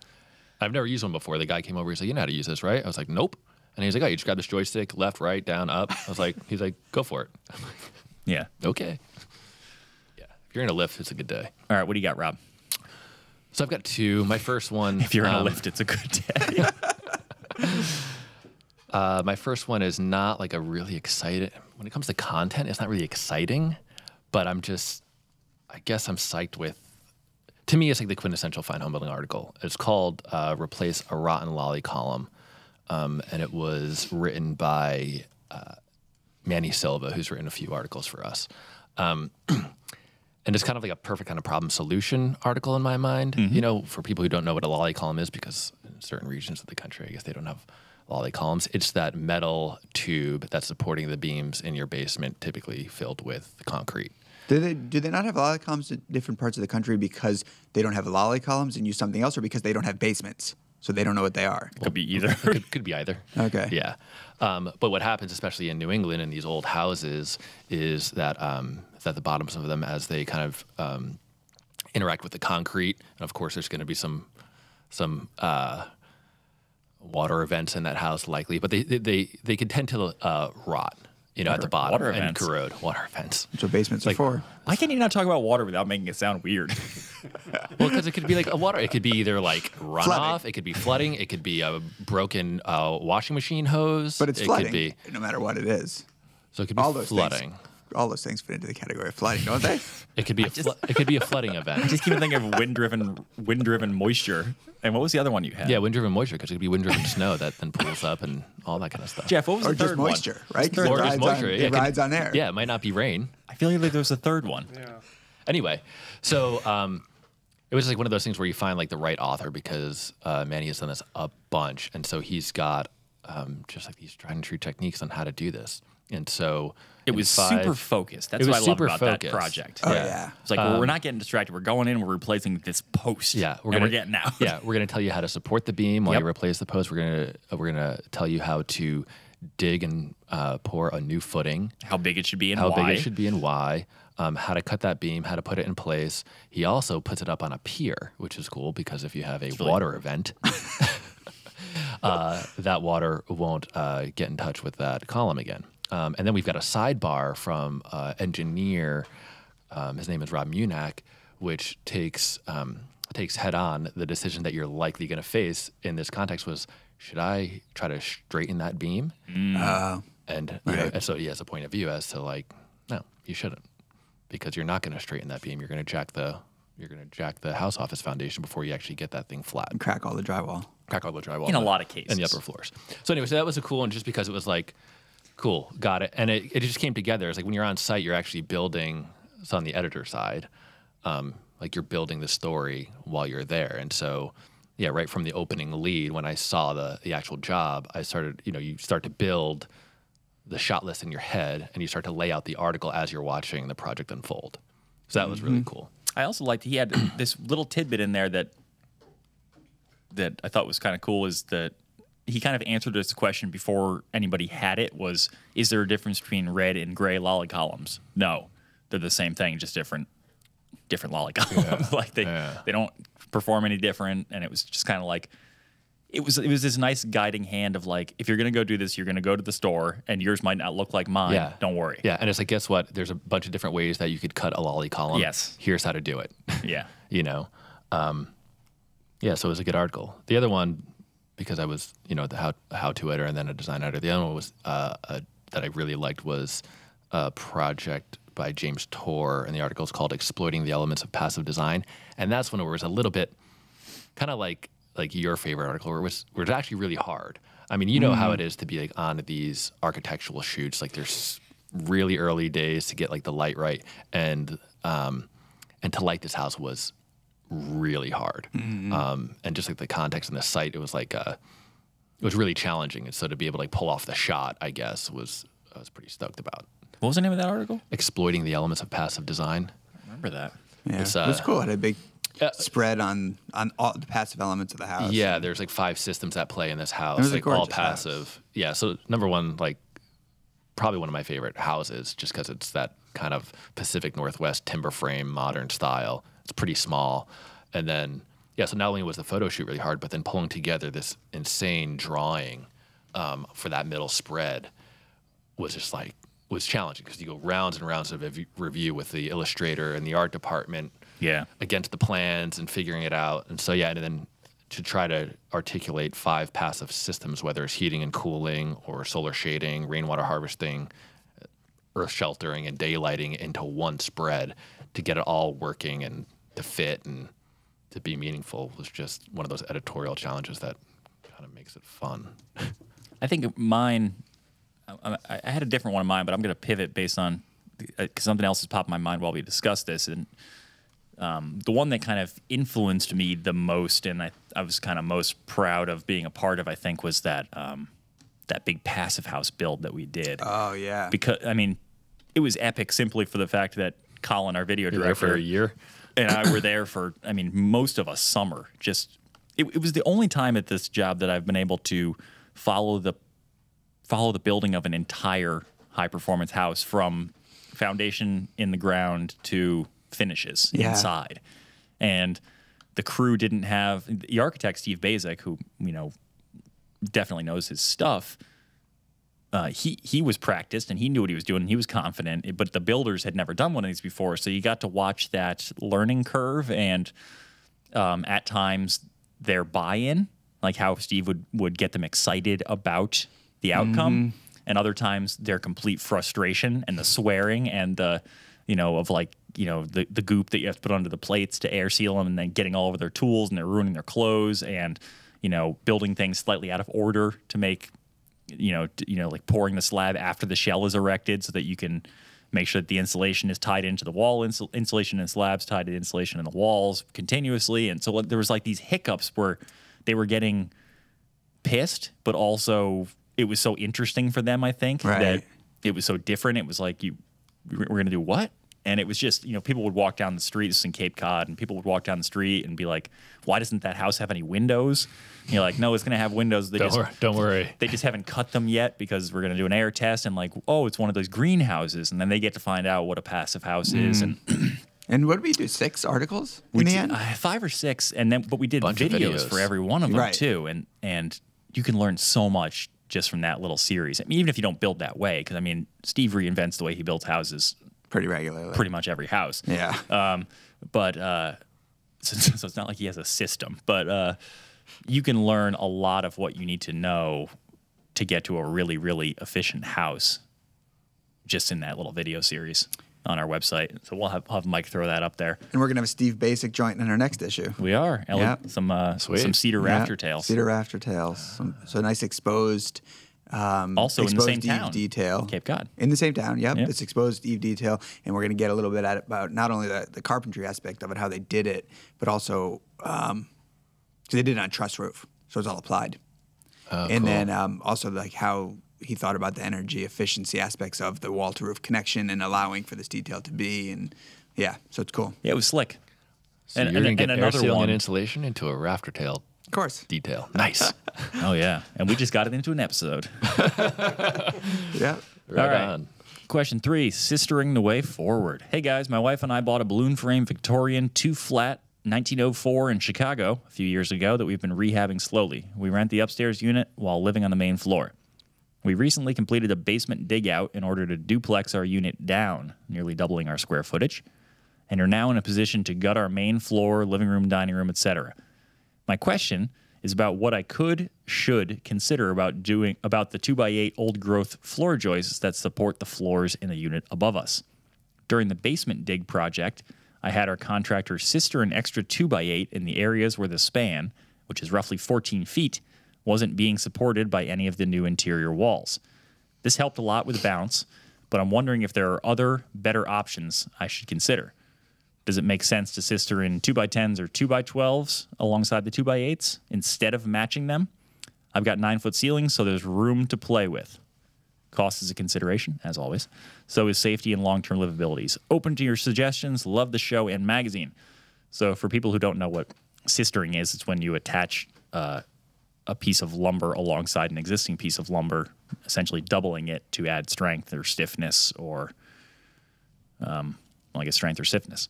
Speaker 3: I've never used one before. The guy came over, he's like, you know how to use this, right? I was like, nope. And he's like, oh, you just grab this joystick, left, right, down, up. I was like, he's like, go for it.
Speaker 2: Yeah.
Speaker 3: Okay. Yeah. If you're in a lift, it's a good day.
Speaker 2: All right. What do you got, Rob?
Speaker 3: So I've got 2. My first one.
Speaker 2: If you're in a lift, it's a good day.
Speaker 3: My first one is not like a really excited. When it comes to content, it's not really exciting, but I guess I'm psyched with. To me, it's like the quintessential fine home building article. It's called "Replace a Rotten Lolly Column," and it was written by Manny Silva, who's written a few articles for us. And it's kind of like a perfect kind of problem solution article in my mind. You know, for people who don't know what a lolly column is, because in certain regions of the country, I guess they don't have lolly columns. It's that metal tube that's supporting the beams in your basement, typically filled with concrete.
Speaker 1: Do they not have lolly columns in different parts of the country because they don't have lolly columns and use something else, or because they don't have basements, so they don't know what they are?
Speaker 2: Could be either.
Speaker 3: Could be either.
Speaker 1: Okay.
Speaker 3: Yeah. But what happens, especially in New England in these old houses, is that that the bottoms of them, as they kind of interact with the concrete, and of course there's going to be some water events in that house likely, but they could tend to rot, you know, at the bottom
Speaker 2: water
Speaker 3: and
Speaker 2: events.
Speaker 3: corrode. Water events.
Speaker 1: That's what basements are for.
Speaker 2: Why can you not talk about water without making it sound weird?
Speaker 3: Well, because it could be like a water. It could be either like runoff.
Speaker 1: Flooding.
Speaker 3: It could be flooding. It could be a broken washing machine hose.
Speaker 1: But it's
Speaker 3: it
Speaker 1: flooding,
Speaker 3: Could be,
Speaker 1: no matter what it is.
Speaker 3: so it could be
Speaker 1: All those
Speaker 3: flooding.
Speaker 1: things. All those things fit into the category of flooding, don't they?
Speaker 3: It could be it could be a flooding event.
Speaker 2: I just keep thinking of wind-driven moisture. And what was the other one you had?
Speaker 3: Yeah, wind-driven moisture, because it could be wind-driven snow that then pools up and all that kind of stuff.
Speaker 2: Jeff, what was
Speaker 1: Or
Speaker 2: the
Speaker 1: just
Speaker 2: third
Speaker 1: moisture,
Speaker 2: one?
Speaker 1: right? 'Cause
Speaker 3: Or just moisture.
Speaker 1: it rides on air.
Speaker 3: Yeah, it might not be rain.
Speaker 2: I feel like there was a third one.
Speaker 4: Yeah.
Speaker 3: Anyway, so it was like one of those things where you find like the right author, because Manny has done this a bunch, and so he's got just like these tried and true techniques on how to do this. And so
Speaker 2: It was super focused. That's
Speaker 3: It
Speaker 2: what I
Speaker 3: was
Speaker 2: love
Speaker 3: super
Speaker 2: about that
Speaker 3: focused.
Speaker 2: project.
Speaker 1: Oh, yeah.
Speaker 2: It's like, well, we're not getting distracted. We're going in, we're replacing this post.
Speaker 3: Yeah,
Speaker 2: we're getting out.
Speaker 3: Yeah, we're gonna tell you how to support the beam while
Speaker 2: Yep.
Speaker 3: you replace the post. We're gonna tell you how to dig and pour a new footing,
Speaker 2: How big it should be and
Speaker 3: how
Speaker 2: why.
Speaker 3: big it should be and why, how to cut that beam, how to put it in place. He also puts it up on a pier, which is cool, because if you have a water event, that water won't get in touch with that column again. And then we've got a sidebar from engineer, his name is Rob Munak, which takes head on the decision that you're likely going to face in this context was, should I try to straighten that beam? And, you know, and so he has a point of view as to like, no, you shouldn't, because you're not going to straighten that beam. You're going to jack the house off its foundation before you actually get that thing flat.
Speaker 1: And crack all the drywall.
Speaker 3: Crack all the drywall.
Speaker 2: In a lot of cases.
Speaker 3: In the upper floors. So anyway, so that was a cool one, just because it was like, cool, got it. And it just came together. It's like when you're on site, you're actually building, it's on the editor side, like you're building the story while you're there. And so, yeah, right from the opening lead, when I saw the actual job, I started, you know, you start to build the shot list in your head, and you start to lay out the article as you're watching the project unfold. So that was really cool.
Speaker 2: I also liked he had this little tidbit in there that I thought was kind of cool, is that he kind of answered this question before anybody had it, was, is there a difference between red and gray lolly columns? No, they're the same thing, just different lolly columns.
Speaker 3: Yeah.
Speaker 2: Like they don't perform any different. And it was just kind of like, it was this nice guiding hand of like, if you're going to go do this, you're going to go to the store and yours might not look like mine.
Speaker 3: Yeah.
Speaker 2: Don't worry.
Speaker 3: Yeah, and it's like, guess what? There's a bunch of different ways that you could cut a lolly column.
Speaker 2: Yes.
Speaker 3: Here's how to do it.
Speaker 2: Yeah.
Speaker 3: You know? Yeah, so it was a good article. The other one, because I was, you know, the how-to editor and then a design editor, the other one was that I really liked was a project by James Torr, and the article is called Exploiting the Elements of Passive Design. And that's when it was a little bit kind of like your favorite article, where it was actually really hard. I mean, you know how it is to be like on these architectural shoots. Like there's really early days to get like the light right, and to light this house was really hard. And just like the context and the site, it was like it was really challenging. And so to be able to like pull off the shot, I guess, I was pretty stoked about.
Speaker 2: What was the name of that article?
Speaker 3: Exploiting the Elements of Passive Design.
Speaker 2: I remember that.
Speaker 1: Yeah,
Speaker 3: It's,
Speaker 1: it was cool. It had a big spread on all the passive elements of the house.
Speaker 3: Yeah, there's like 5 systems at play in this house,
Speaker 1: was a
Speaker 3: like all
Speaker 1: gorgeous
Speaker 3: passive.
Speaker 1: house.
Speaker 3: Yeah, so number one, like probably one of my favorite houses, just because it's that kind of Pacific Northwest timber frame, modern style. It's pretty small. And then, yeah, so not only was the photo shoot really hard, but then pulling together this insane drawing for that middle spread was just like, was challenging, because you go rounds and rounds of review with the illustrator and the art department against the plans and figuring it out. And so, yeah, and then to try to articulate 5 passive systems, whether it's heating and cooling or solar shading, rainwater harvesting, earth sheltering, and daylighting into one spread to get it all working and to fit and to be meaningful was just one of those editorial challenges that kind of makes it fun.
Speaker 2: I think mine, I had a different one in mind, but I'm going to pivot based on, because something else has popped in my mind while we discuss this. And the one that kind of influenced me the most, and I was kind of most proud of being a part of, I think, was that that big passive house build that we did.
Speaker 1: Oh, yeah.
Speaker 2: Because, I mean, it was epic simply for the fact that Colin, our video director,
Speaker 3: there for a year,
Speaker 2: and I were there for, I mean, most of a summer. Just, it was the only time at this job that I've been able to follow the building of an entire high-performance house from foundation in the ground to finishes inside. And the crew didn't have, the architect, Steve Basic, who, you know, definitely knows his stuff, he was practiced and he knew what he was doing and he was confident, but the builders had never done one of these before. So you got to watch that learning curve and at times their buy-in, like how Steve would get them excited about the outcome, and other times their complete frustration and the swearing and the, you know, of like, you know, the goop that you have to put under the plates to air seal them and then getting all over their tools and they're ruining their clothes and, you know, building things slightly out of order to make, you know, like pouring the slab after the shell is erected so that you can make sure that the insulation is tied into the wall, insulation and slabs tied to the insulation in the walls continuously. And so there was like these hiccups where they were getting pissed, but also it was so interesting for them, I think, that it was so different. It was like, we're going to do what? And it was just, you know, people would walk down the street, this is in Cape Cod, and people would walk down the street and be like, why doesn't that house have any windows? And you're like, no, it's going to have windows.
Speaker 3: Don't worry.
Speaker 2: They just haven't cut them yet because we're going to do an air test. And like, oh, it's one of those greenhouses. And then they get to find out what a passive house is.
Speaker 1: And what did we do? 6 articles in the end?
Speaker 2: 5 or 6. And then, but we did videos for every one of them too. And you can learn so much just from that little series. I mean, even if you don't build that way, because I mean, Steve reinvents the way he builds houses
Speaker 1: pretty regularly,
Speaker 2: pretty much every house.
Speaker 1: Yeah.
Speaker 2: So it's not like he has a system, but you can learn a lot of what you need to know to get to a really, really efficient house just in that little video series on our website. So we'll have Mike throw that up there.
Speaker 1: And we're going to have a Steve Basic joint in our next issue.
Speaker 2: We are. Some cedar rafter tails.
Speaker 1: Cedar rafter tails. So nice exposed.
Speaker 2: Also in the same town.
Speaker 1: Detail.
Speaker 2: Cape Cod.
Speaker 1: In the same town, yep. It's exposed eave detail. And we're going to get a little bit at it about not only the carpentry aspect of it, how they did it, but also, because they did it on truss roof. So it's all applied. And then also like how he thought about the energy efficiency aspects of the wall to roof connection and allowing for this detail to be. And yeah, so it's cool.
Speaker 2: Yeah, it was slick.
Speaker 3: So you're going to get air sealing and insulation into a rafter tail.
Speaker 1: Of course.
Speaker 3: Detail. Nice.
Speaker 2: Oh, yeah. And we just got it into an episode.
Speaker 1: Yeah.
Speaker 3: Right on.
Speaker 2: Question 3, sistering the way forward. Hey, guys, my wife and I bought a balloon frame Victorian 2-flat 1904 in Chicago a few years ago that we've been rehabbing slowly. We rent the upstairs unit while living on the main floor. We recently completed a basement dig out in order to duplex our unit down, nearly doubling our square footage, and are now in a position to gut our main floor, living room, dining room, etc. My question is about what I should consider about the 2x8 old growth floor joists that support the floors in the unit above us. During the basement dig project, I had our contractor sister an extra 2x8 in the areas where the span, which is roughly 14 feet, wasn't being supported by any of the new interior walls. This helped a lot with bounce, but I'm wondering if there are other, better options I should consider. Does it make sense to sister in 2x10s or 2x12s alongside the 2x8s instead of matching them? I've got 9-foot ceilings, so there's room to play with. Cost is a consideration, as always. So is safety and long-term livabilities. Open to your suggestions. Love the show and magazine. So for people who don't know what sistering is, it's when you attach a piece of lumber alongside an existing piece of lumber essentially doubling it to add strength or stiffness or, I guess strength or stiffness.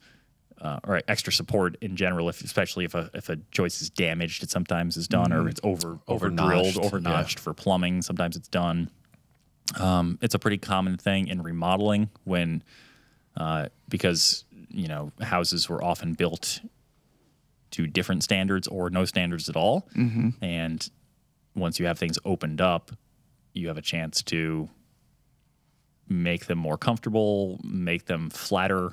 Speaker 2: Or extra support in general, especially if a joist is damaged, it sometimes is done, or it's over drilled, over notched for plumbing. Sometimes it's done. It's a pretty common thing in remodeling when, because houses were often built to different standards or no standards at all, and once you have things opened up, you have a chance to make them more comfortable, make them flatter.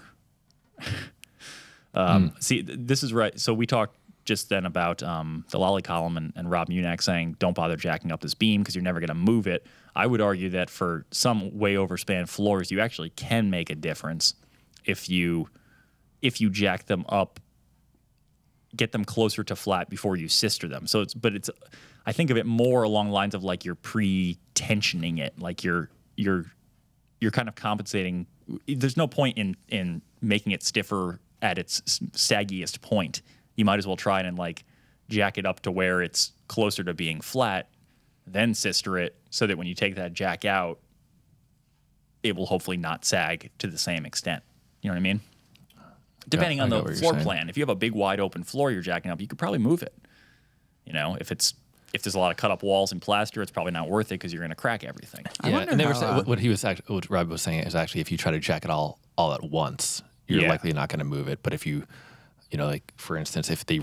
Speaker 2: See, this is right. So we talked just then about the lally column and Rob Munak saying, don't bother jacking up this beam because you're never going to move it. I would argue that for some way overspan floors, you actually can make a difference if you jack them up, get them closer to flat before you sister them. So I think of it more along the lines of like you're pre-tensioning it, like you're kind of compensating. There's no point in making it stiffer at its saggiest point. You might as well try and like jack it up to where it's closer to being flat, then sister it so that when you take that jack out, it will hopefully not sag to the same extent. You know what I mean? Depending on the floor plan. If you have a big wide open floor you're jacking up, you could probably move it. If there's a lot of cut up walls and plaster, it's probably not worth it because you're going to crack everything.
Speaker 5: Yeah, and they were saying, what Rob was saying is actually if you try to jack it all at once, you're likely not going to move it. But if you like for instance, if they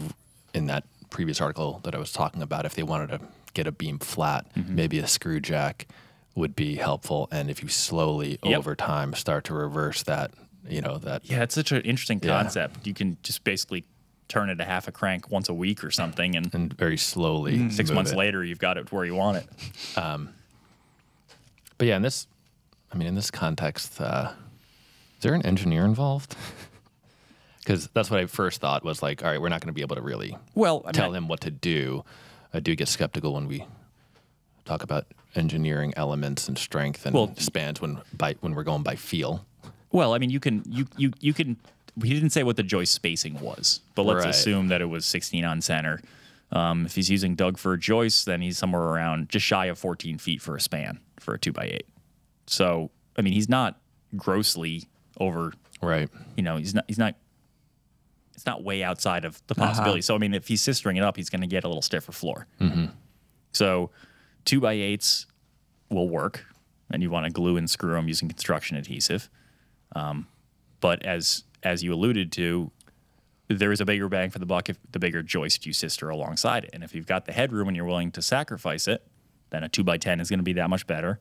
Speaker 5: in that previous article that I was talking about, if they wanted to get a beam flat, maybe a screw jack would be helpful. And if you slowly over time start to reverse that, that.
Speaker 2: Yeah, it's such an interesting concept. You can just basically turn it to half a crank once a week or something, and
Speaker 5: very slowly.
Speaker 2: 6 months later, you've got it where you want it.
Speaker 5: But yeah, in this context, is there an engineer involved? Because that's what I first thought was like, all right, we're not going to be able to really tell him what to do. I do get skeptical when we talk about engineering elements and strength and spans when we're going by feel.
Speaker 2: Well, I mean, you can. He didn't say what the joist spacing was, but let's assume that it was 16 on center. If he's using Doug for a joist, then he's somewhere around just shy of 14 feet for a span for a 2x8. So, I mean, he's not grossly over.
Speaker 5: Right.
Speaker 2: He's not. It's not way outside of the possibility. So, I mean, if he's sistering it up, he's going to get a little stiffer floor. So, 2x8s will work, and you want to glue and screw them using construction adhesive. But as you alluded to, there is a bigger bang for the buck if the bigger joist you sister alongside it. And if you've got the headroom and you're willing to sacrifice it, then a 2x10 is going to be that much better,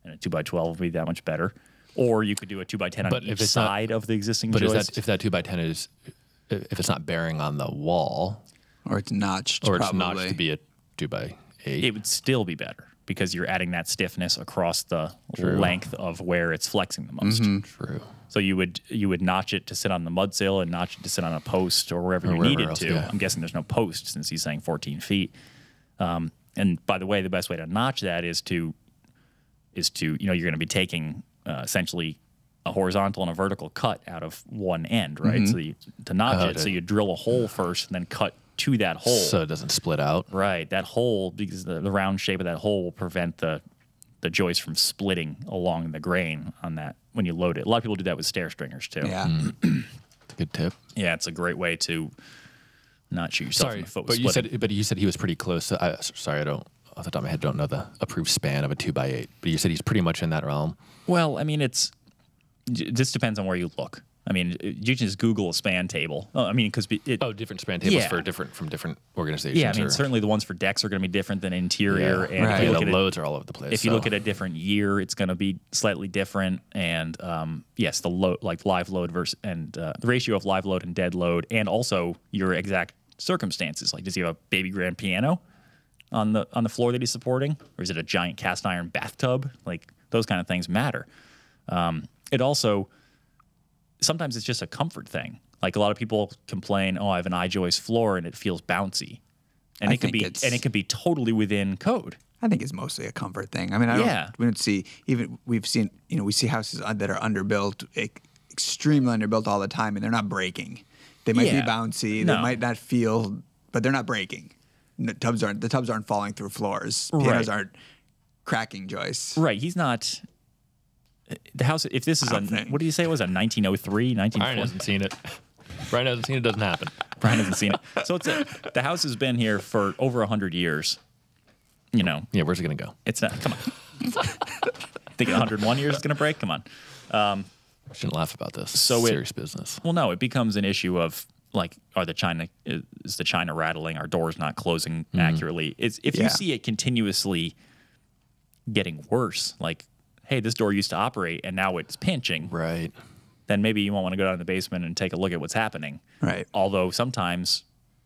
Speaker 2: and a 2x12 will be that much better. Or you could do a 2x10 on each side of the existing joist.
Speaker 5: But if that 2x10 is, if it's not bearing on the wall,
Speaker 1: or it's notched,
Speaker 5: or it's notched to be a 2x8,
Speaker 2: it would still be better because you're adding that stiffness across the length of where it's flexing the most.
Speaker 5: True.
Speaker 2: So you would notch it to sit on the mud sill and notch it to sit on a post or wherever you need it to. Yeah. I'm guessing there's no post since he's saying 14 feet. And by the way, the best way to notch that is to you're going to be taking essentially a horizontal and a vertical cut out of one end, right? So to notch it, so you drill a hole first and then cut to that hole.
Speaker 5: So it doesn't split out.
Speaker 2: Right. That hole, because the round shape of that hole will prevent the joist from splitting along the grain on that when you load it. A lot of people do that with stair stringers too.
Speaker 1: Yeah.
Speaker 5: It's a good tip.
Speaker 2: Yeah, it's a great way to not shoot yourself in the foot with
Speaker 5: splitting. But you said he was pretty close. Sorry, I don't, off the top of my head, don't know the approved span of a 2x8. But you said he's pretty much in that realm.
Speaker 2: Well, I mean, it just depends on where you look. I mean, you can just Google a span table. I mean, because
Speaker 5: different span tables from different organizations.
Speaker 2: Yeah, I mean, certainly the ones for decks are going to be different than interior, and if you look
Speaker 5: the loads are all over the place.
Speaker 2: If you look at a different year, it's going to be slightly different. And yes, the load, like live load versus the ratio of live load and dead load, and also your exact circumstances. Like, does he have a baby grand piano on the floor that he's supporting, or is it a giant cast iron bathtub? Like, those kind of things matter. It also. Sometimes it's just a comfort thing. Like, a lot of people complain, "Oh, I have an I-joist floor and it feels bouncy," and it can be totally within code.
Speaker 1: I think it's mostly a comfort thing. I mean, we don't see we see houses that are underbuilt, extremely underbuilt all the time, and they're not breaking. They might be bouncy. They might not feel, but they're not breaking. The tubs aren't falling through floors. Pianos aren't cracking joists.
Speaker 2: Right. He's not. The house, if this is what did you say it was, a 1903, 1940?
Speaker 3: Brian hasn't seen it. Brian hasn't seen it, doesn't happen.
Speaker 2: Brian hasn't seen it. So the house has been here for over 100 years. You know.
Speaker 5: Yeah, where's it going to go?
Speaker 2: It's not, come on. Thinking 101 years is going to break? Come on.
Speaker 5: I shouldn't laugh about this.
Speaker 2: So
Speaker 5: serious business.
Speaker 2: Well, no, it becomes an issue of, like, is the china rattling? Are doors not closing accurately? If you see it continuously getting worse, like, hey, this door used to operate and now it's pinching.
Speaker 5: Right.
Speaker 2: Then maybe you won't want to go down to the basement and take a look at what's happening.
Speaker 1: Right.
Speaker 2: Although sometimes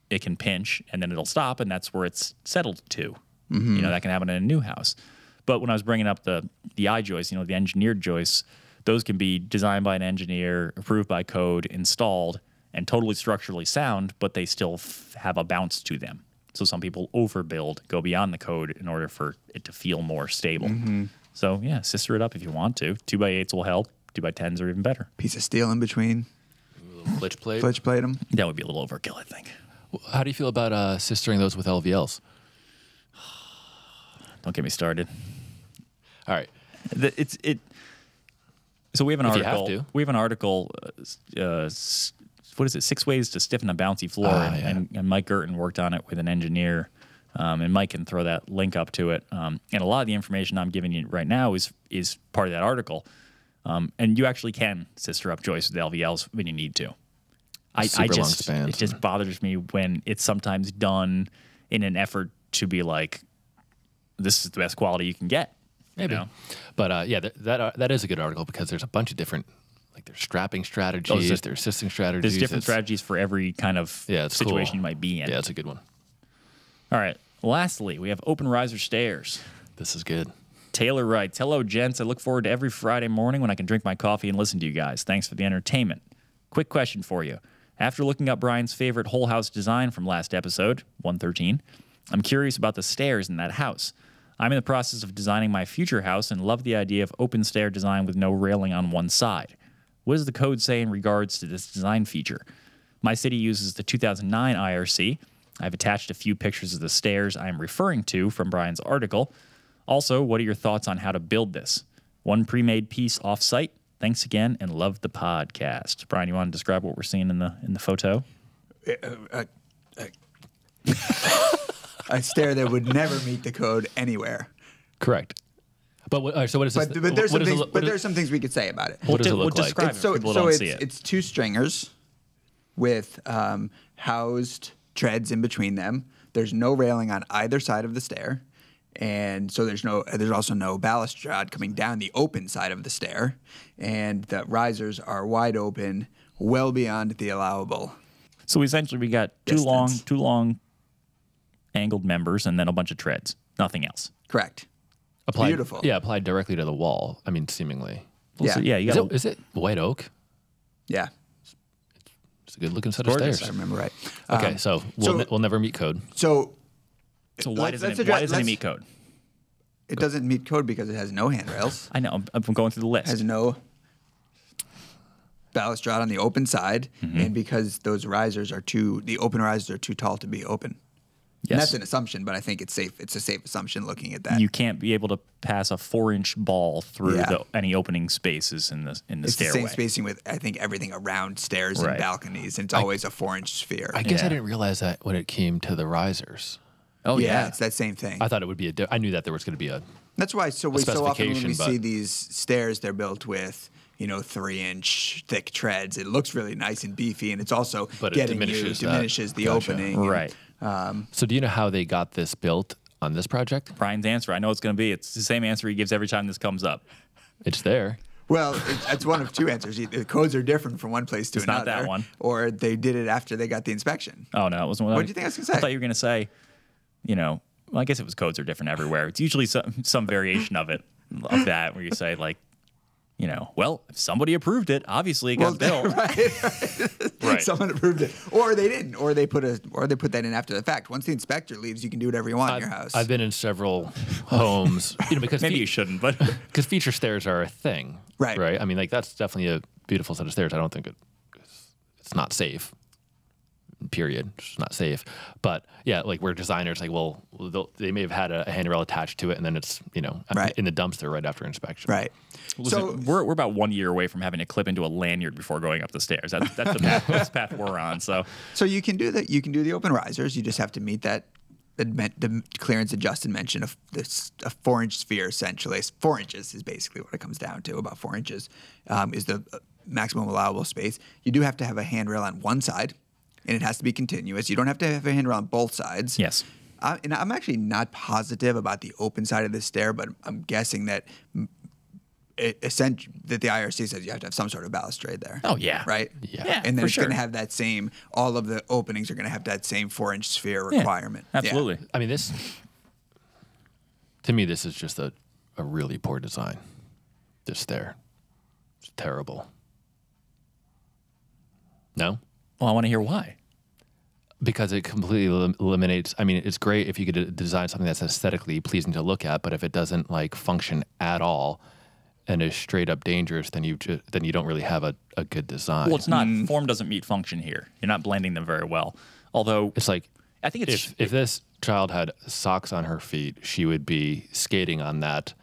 Speaker 2: it can pinch and then it'll stop and that's where it's settled to. Mm-hmm. You know, that can happen in a new house. But when I was bringing up the I-joists, the engineered joists, those can be designed by an engineer, approved by code, installed, and totally structurally sound, but they still have a bounce to them. So some people overbuild, go beyond the code in order for it to feel more stable. Mm-hmm. So, yeah, sister it up if you want to. 2x8s will help. 2x10s are even better.
Speaker 1: Piece of steel in between.
Speaker 5: Flitch plate.
Speaker 1: Flitch plate them.
Speaker 2: That would be a little overkill, I think.
Speaker 5: How do you feel about sistering those with LVLs?
Speaker 2: Don't get me started.
Speaker 5: All right.
Speaker 2: So we have an
Speaker 5: If you
Speaker 2: article.
Speaker 5: have to.
Speaker 2: We have an article. What is it? 6 ways to stiffen a bouncy floor. And Mike Gerton worked on it with an engineer. And Mike can throw that link up to it. And a lot of the information I'm giving you right now is part of that article. And you actually can sister up joists with LVLs when you need to. It just bothers me when it's sometimes done in an effort to be like, this is the best quality you can get.
Speaker 5: Maybe. But yeah, that is a good article because there's a bunch of different, like there's strapping strategies, there's assisting strategies.
Speaker 2: There's different strategies for every kind of situation you might be in.
Speaker 5: Yeah, it's a good one.
Speaker 2: All right. Lastly, we have open riser stairs.
Speaker 5: This is good.
Speaker 2: Taylor writes, hello, gents. I look forward to every Friday morning when I can drink my coffee and listen to you guys. Thanks for the entertainment. Quick question for you. After looking up Brian's favorite whole house design from last episode, 113, I'm curious about the stairs in that house. I'm in the process of designing my future house and love the idea of open stair design with no railing on one side. What does the code say in regards to this design feature? My city uses the 2009 IRC. I've attached a few pictures of the stairs I'm referring to from Brian's article. Also, what are your thoughts on how to build this? One pre-made piece off-site. Thanks again and love the podcast. Brian, you want to describe what we're seeing in the photo?
Speaker 1: A stair that would never meet the code anywhere.
Speaker 5: Correct. But so what is this?
Speaker 1: But there's some things we could say about it.
Speaker 5: What does it look like?
Speaker 2: Describe it.
Speaker 1: It's two stringers with housed treads in between them. There's no railing on either side of the stair, and so there's also no balustrade coming down the open side of the stair, and the risers are wide open, well beyond the allowable.
Speaker 2: So essentially, we got two long angled members and then a bunch of treads. Nothing else.
Speaker 1: Correct. Beautiful.
Speaker 5: Yeah, applied directly to the wall. I mean, seemingly.
Speaker 1: Yeah.
Speaker 2: So, yeah.
Speaker 5: Is it white oak?
Speaker 1: Yeah.
Speaker 5: It's a good looking set of stairs.
Speaker 1: I remember right.
Speaker 5: Okay, so we'll never meet code.
Speaker 1: So
Speaker 2: why doesn't it meet code?
Speaker 1: It doesn't meet code because it has no handrails.
Speaker 2: I know. I'm going through the list.
Speaker 1: Has no balustrade on the open side, and because those risers the open risers are too tall to be open.
Speaker 2: Yes.
Speaker 1: And that's an assumption, but I think it's safe. It's a safe assumption looking at that.
Speaker 2: You can't be able to pass a 4-inch ball through any opening spaces in the stairway.
Speaker 1: It's the same spacing with, I think, everything around stairs and balconies, and it's always a 4-inch sphere.
Speaker 5: I guess I didn't realize that when it came to the risers.
Speaker 2: Oh, yeah.
Speaker 1: It's that same thing.
Speaker 5: I thought it would be I knew that there was going to be a
Speaker 1: That's why so often when we
Speaker 5: but-
Speaker 1: see these stairs, they're built with 3-inch thick treads. It looks really nice and beefy, and it's also
Speaker 5: But it diminishes
Speaker 1: the
Speaker 5: Gotcha.
Speaker 1: opening.
Speaker 2: Right.
Speaker 5: So do you know how they got this built on this project?
Speaker 2: Brian's answer, I know it's going to be. It's the same answer he gives every time this comes up.
Speaker 5: It's there.
Speaker 1: Well, it's one of two answers. The codes are different from one place to
Speaker 2: It's
Speaker 1: another.
Speaker 2: not that one.
Speaker 1: Or they did it after they got the inspection.
Speaker 2: Oh, no. It wasn't.
Speaker 1: What do you think I was going to say?
Speaker 2: I thought you were going to say, well, I guess it was codes are different everywhere. It's usually some variation of that where you say, like, well, if somebody approved it, obviously it got built.
Speaker 5: Right.
Speaker 1: Someone approved it, or they didn't, or they put that in after the fact. Once the inspector leaves, you can do whatever you want in your house.
Speaker 5: I've been in several homes, because
Speaker 2: Maybe you shouldn't, but
Speaker 5: because feature stairs are a thing,
Speaker 1: Right.
Speaker 5: Right. I mean, like that's definitely a beautiful set of stairs. I don't think it's not safe. period. It's not safe. But yeah, like we're designers, like, well, they may have had a handrail attached to it, and then it's, you know, in the dumpster right after inspection.
Speaker 1: Right.
Speaker 2: Listen, we're about 1 year away from having to clip into a lanyard before going up the stairs. That's the path, that's the path we're on. So
Speaker 1: you can do that. You can do the open risers. You just have to meet that the clearance that Justin mentioned of this a 4-inch sphere essentially. 4 inches is basically what it comes down to. About 4 inches is the maximum allowable space. You do have to have a handrail on one side, and it has to be continuous. You don't have to have a handrail on both sides.
Speaker 2: yes.
Speaker 1: And I'm actually not positive about the open side of the stair, but I'm guessing that that the IRC says you have to have some sort of balustrade there.
Speaker 2: Oh, yeah.
Speaker 1: Right?
Speaker 2: Yeah,
Speaker 1: And then
Speaker 2: for
Speaker 1: it's going to
Speaker 2: sure.
Speaker 1: have that same, all of the openings are going to have that same 4-inch sphere requirement.
Speaker 2: Absolutely.
Speaker 5: I mean, to me, this is just a really poor design. This stair. It's terrible. No?
Speaker 2: Well, I want to hear why.
Speaker 5: Because it completely eliminates. I mean, it's great if you could design something that's aesthetically pleasing to look at, but if it doesn't like function at all and is straight up dangerous, then you don't really have a good design.
Speaker 2: Well, it's not. Form doesn't meet function here. You're not blending them very well. Although
Speaker 5: It's like,
Speaker 2: I think it's
Speaker 5: if this child had socks on her feet, she would be skating on that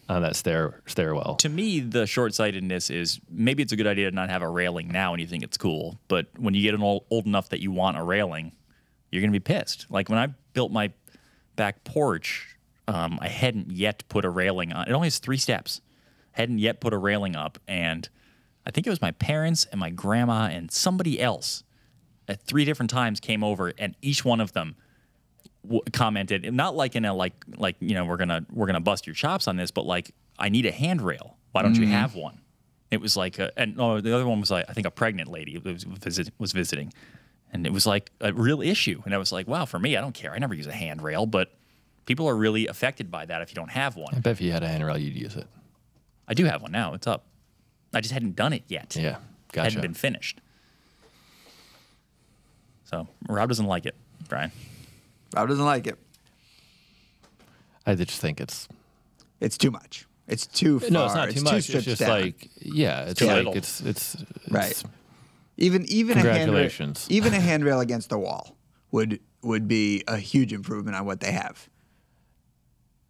Speaker 5: on that stairwell.
Speaker 2: to me, the short-sightedness is maybe it's a good idea to not have a railing now and you think it's cool, but when you get old enough that you want a railing, you're going to be pissed. Like when I built my back porch, I hadn't yet put a railing on. It only has 3 steps. Hadn't yet put a railing up, and I think it was my parents and my grandma and somebody else at 3 different times came over, and each one of them commented, not like in a like you know we're gonna bust your chops on this, but like I need a handrail. Why don't you have one? It was like the other one was like I think a pregnant lady was visiting, and it was like a real issue. And I was like, wow, for me, I don't care. I never use a handrail, but people are really affected by that if you don't have one.
Speaker 5: I bet if you had a handrail, you'd use it.
Speaker 2: I do have one now. It's up. I just hadn't done it yet.
Speaker 5: Yeah, gotcha.
Speaker 2: Hadn't been finished. So Rob doesn't like it, Brian.
Speaker 1: Rob doesn't like it.
Speaker 5: I just think it's
Speaker 1: too much. It's too far.
Speaker 5: no, it's not too much. It's
Speaker 1: stripped
Speaker 5: just
Speaker 1: down.
Speaker 5: like it's
Speaker 2: too
Speaker 5: like
Speaker 2: little.
Speaker 5: it's
Speaker 1: Right. Even
Speaker 5: Congratulations.
Speaker 1: even a handrail against the wall would be a huge improvement on what they have.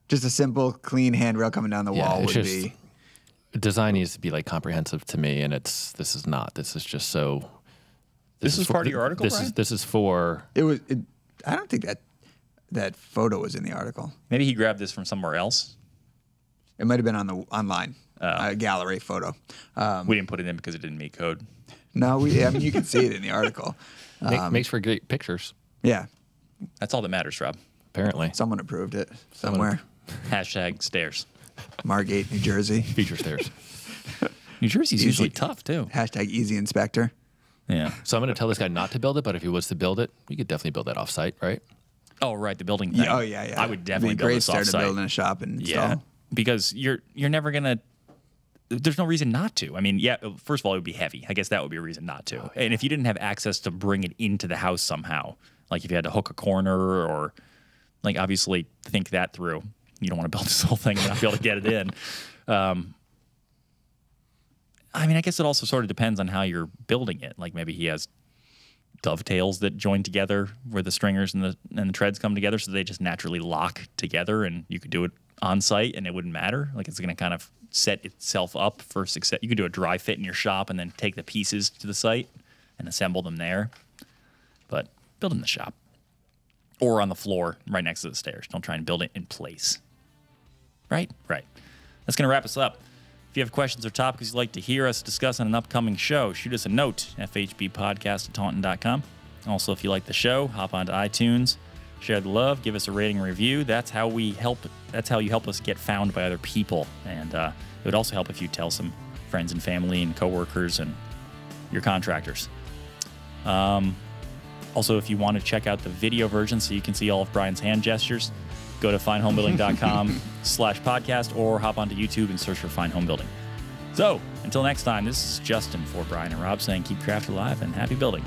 Speaker 1: Just a simple, clean handrail coming down the wall
Speaker 5: it's
Speaker 1: would
Speaker 5: just-
Speaker 1: be.
Speaker 5: Design needs to be like comprehensive to me, and this is not. This is just so.
Speaker 2: This is part of your article, Brian?
Speaker 5: This is for.
Speaker 1: I don't think that photo was in the article.
Speaker 2: Maybe he grabbed this from somewhere else.
Speaker 1: It might have been online gallery photo.
Speaker 2: We didn't put it in because it didn't meet code.
Speaker 1: No, I mean you can see it in the article.
Speaker 5: Makes for great pictures.
Speaker 1: Yeah,
Speaker 2: That's all that matters, Rob.
Speaker 5: Apparently,
Speaker 1: someone approved it somewhere.
Speaker 2: Hashtag stairs.
Speaker 1: Margate, New Jersey.
Speaker 5: feature stairs.
Speaker 2: New Jersey's
Speaker 1: Easy.
Speaker 2: usually tough, too.
Speaker 1: Hashtag easy inspector.
Speaker 2: Yeah.
Speaker 5: So I'm going to tell this guy not to build it, but if he was to build it, we could definitely build that offsite, right?
Speaker 2: Oh, right, the building thing.
Speaker 1: Yeah, yeah.
Speaker 2: I would definitely
Speaker 1: It'd be
Speaker 2: build
Speaker 1: great
Speaker 2: this
Speaker 1: start to
Speaker 2: offsite.
Speaker 1: building a shop and install.
Speaker 2: Yeah, because you're never gonna. There's no reason not to. I mean, yeah. First of all, it would be heavy. I guess that would be a reason not to. And if you didn't have access to bring it into the house somehow, like if you had to hook a corner or, like, obviously think that through. You don't want to build this whole thing and not be able to get it in. I mean, I guess it also sort of depends on how you're building it. Like maybe he has dovetails that join together where the stringers and the treads come together, so they just naturally lock together, and you could do it on site and it wouldn't matter. Like it's going to kind of set itself up for success. You could do a dry fit in your shop and then take the pieces to the site and assemble them there. But build in the shop or on the floor right next to the stairs. Don't try and build it in place. Right? Right. That's going to wrap us up. If you have questions or topics you'd like to hear us discuss on an upcoming show, shoot us a note, fhbpodcast@taunton.com. Also, if you like the show, hop onto iTunes, share the love, give us a rating and review. That's how you help us get found by other people. And it would also help if you tell some friends and family and coworkers and your contractors. Also, if you want to check out the video version so you can see all of Brian's hand gestures, go to finehomebuilding.com/podcast or hop onto YouTube and search for Fine Home Building. So, until next time, this is Justin for Brian and Rob saying keep craft alive and happy building.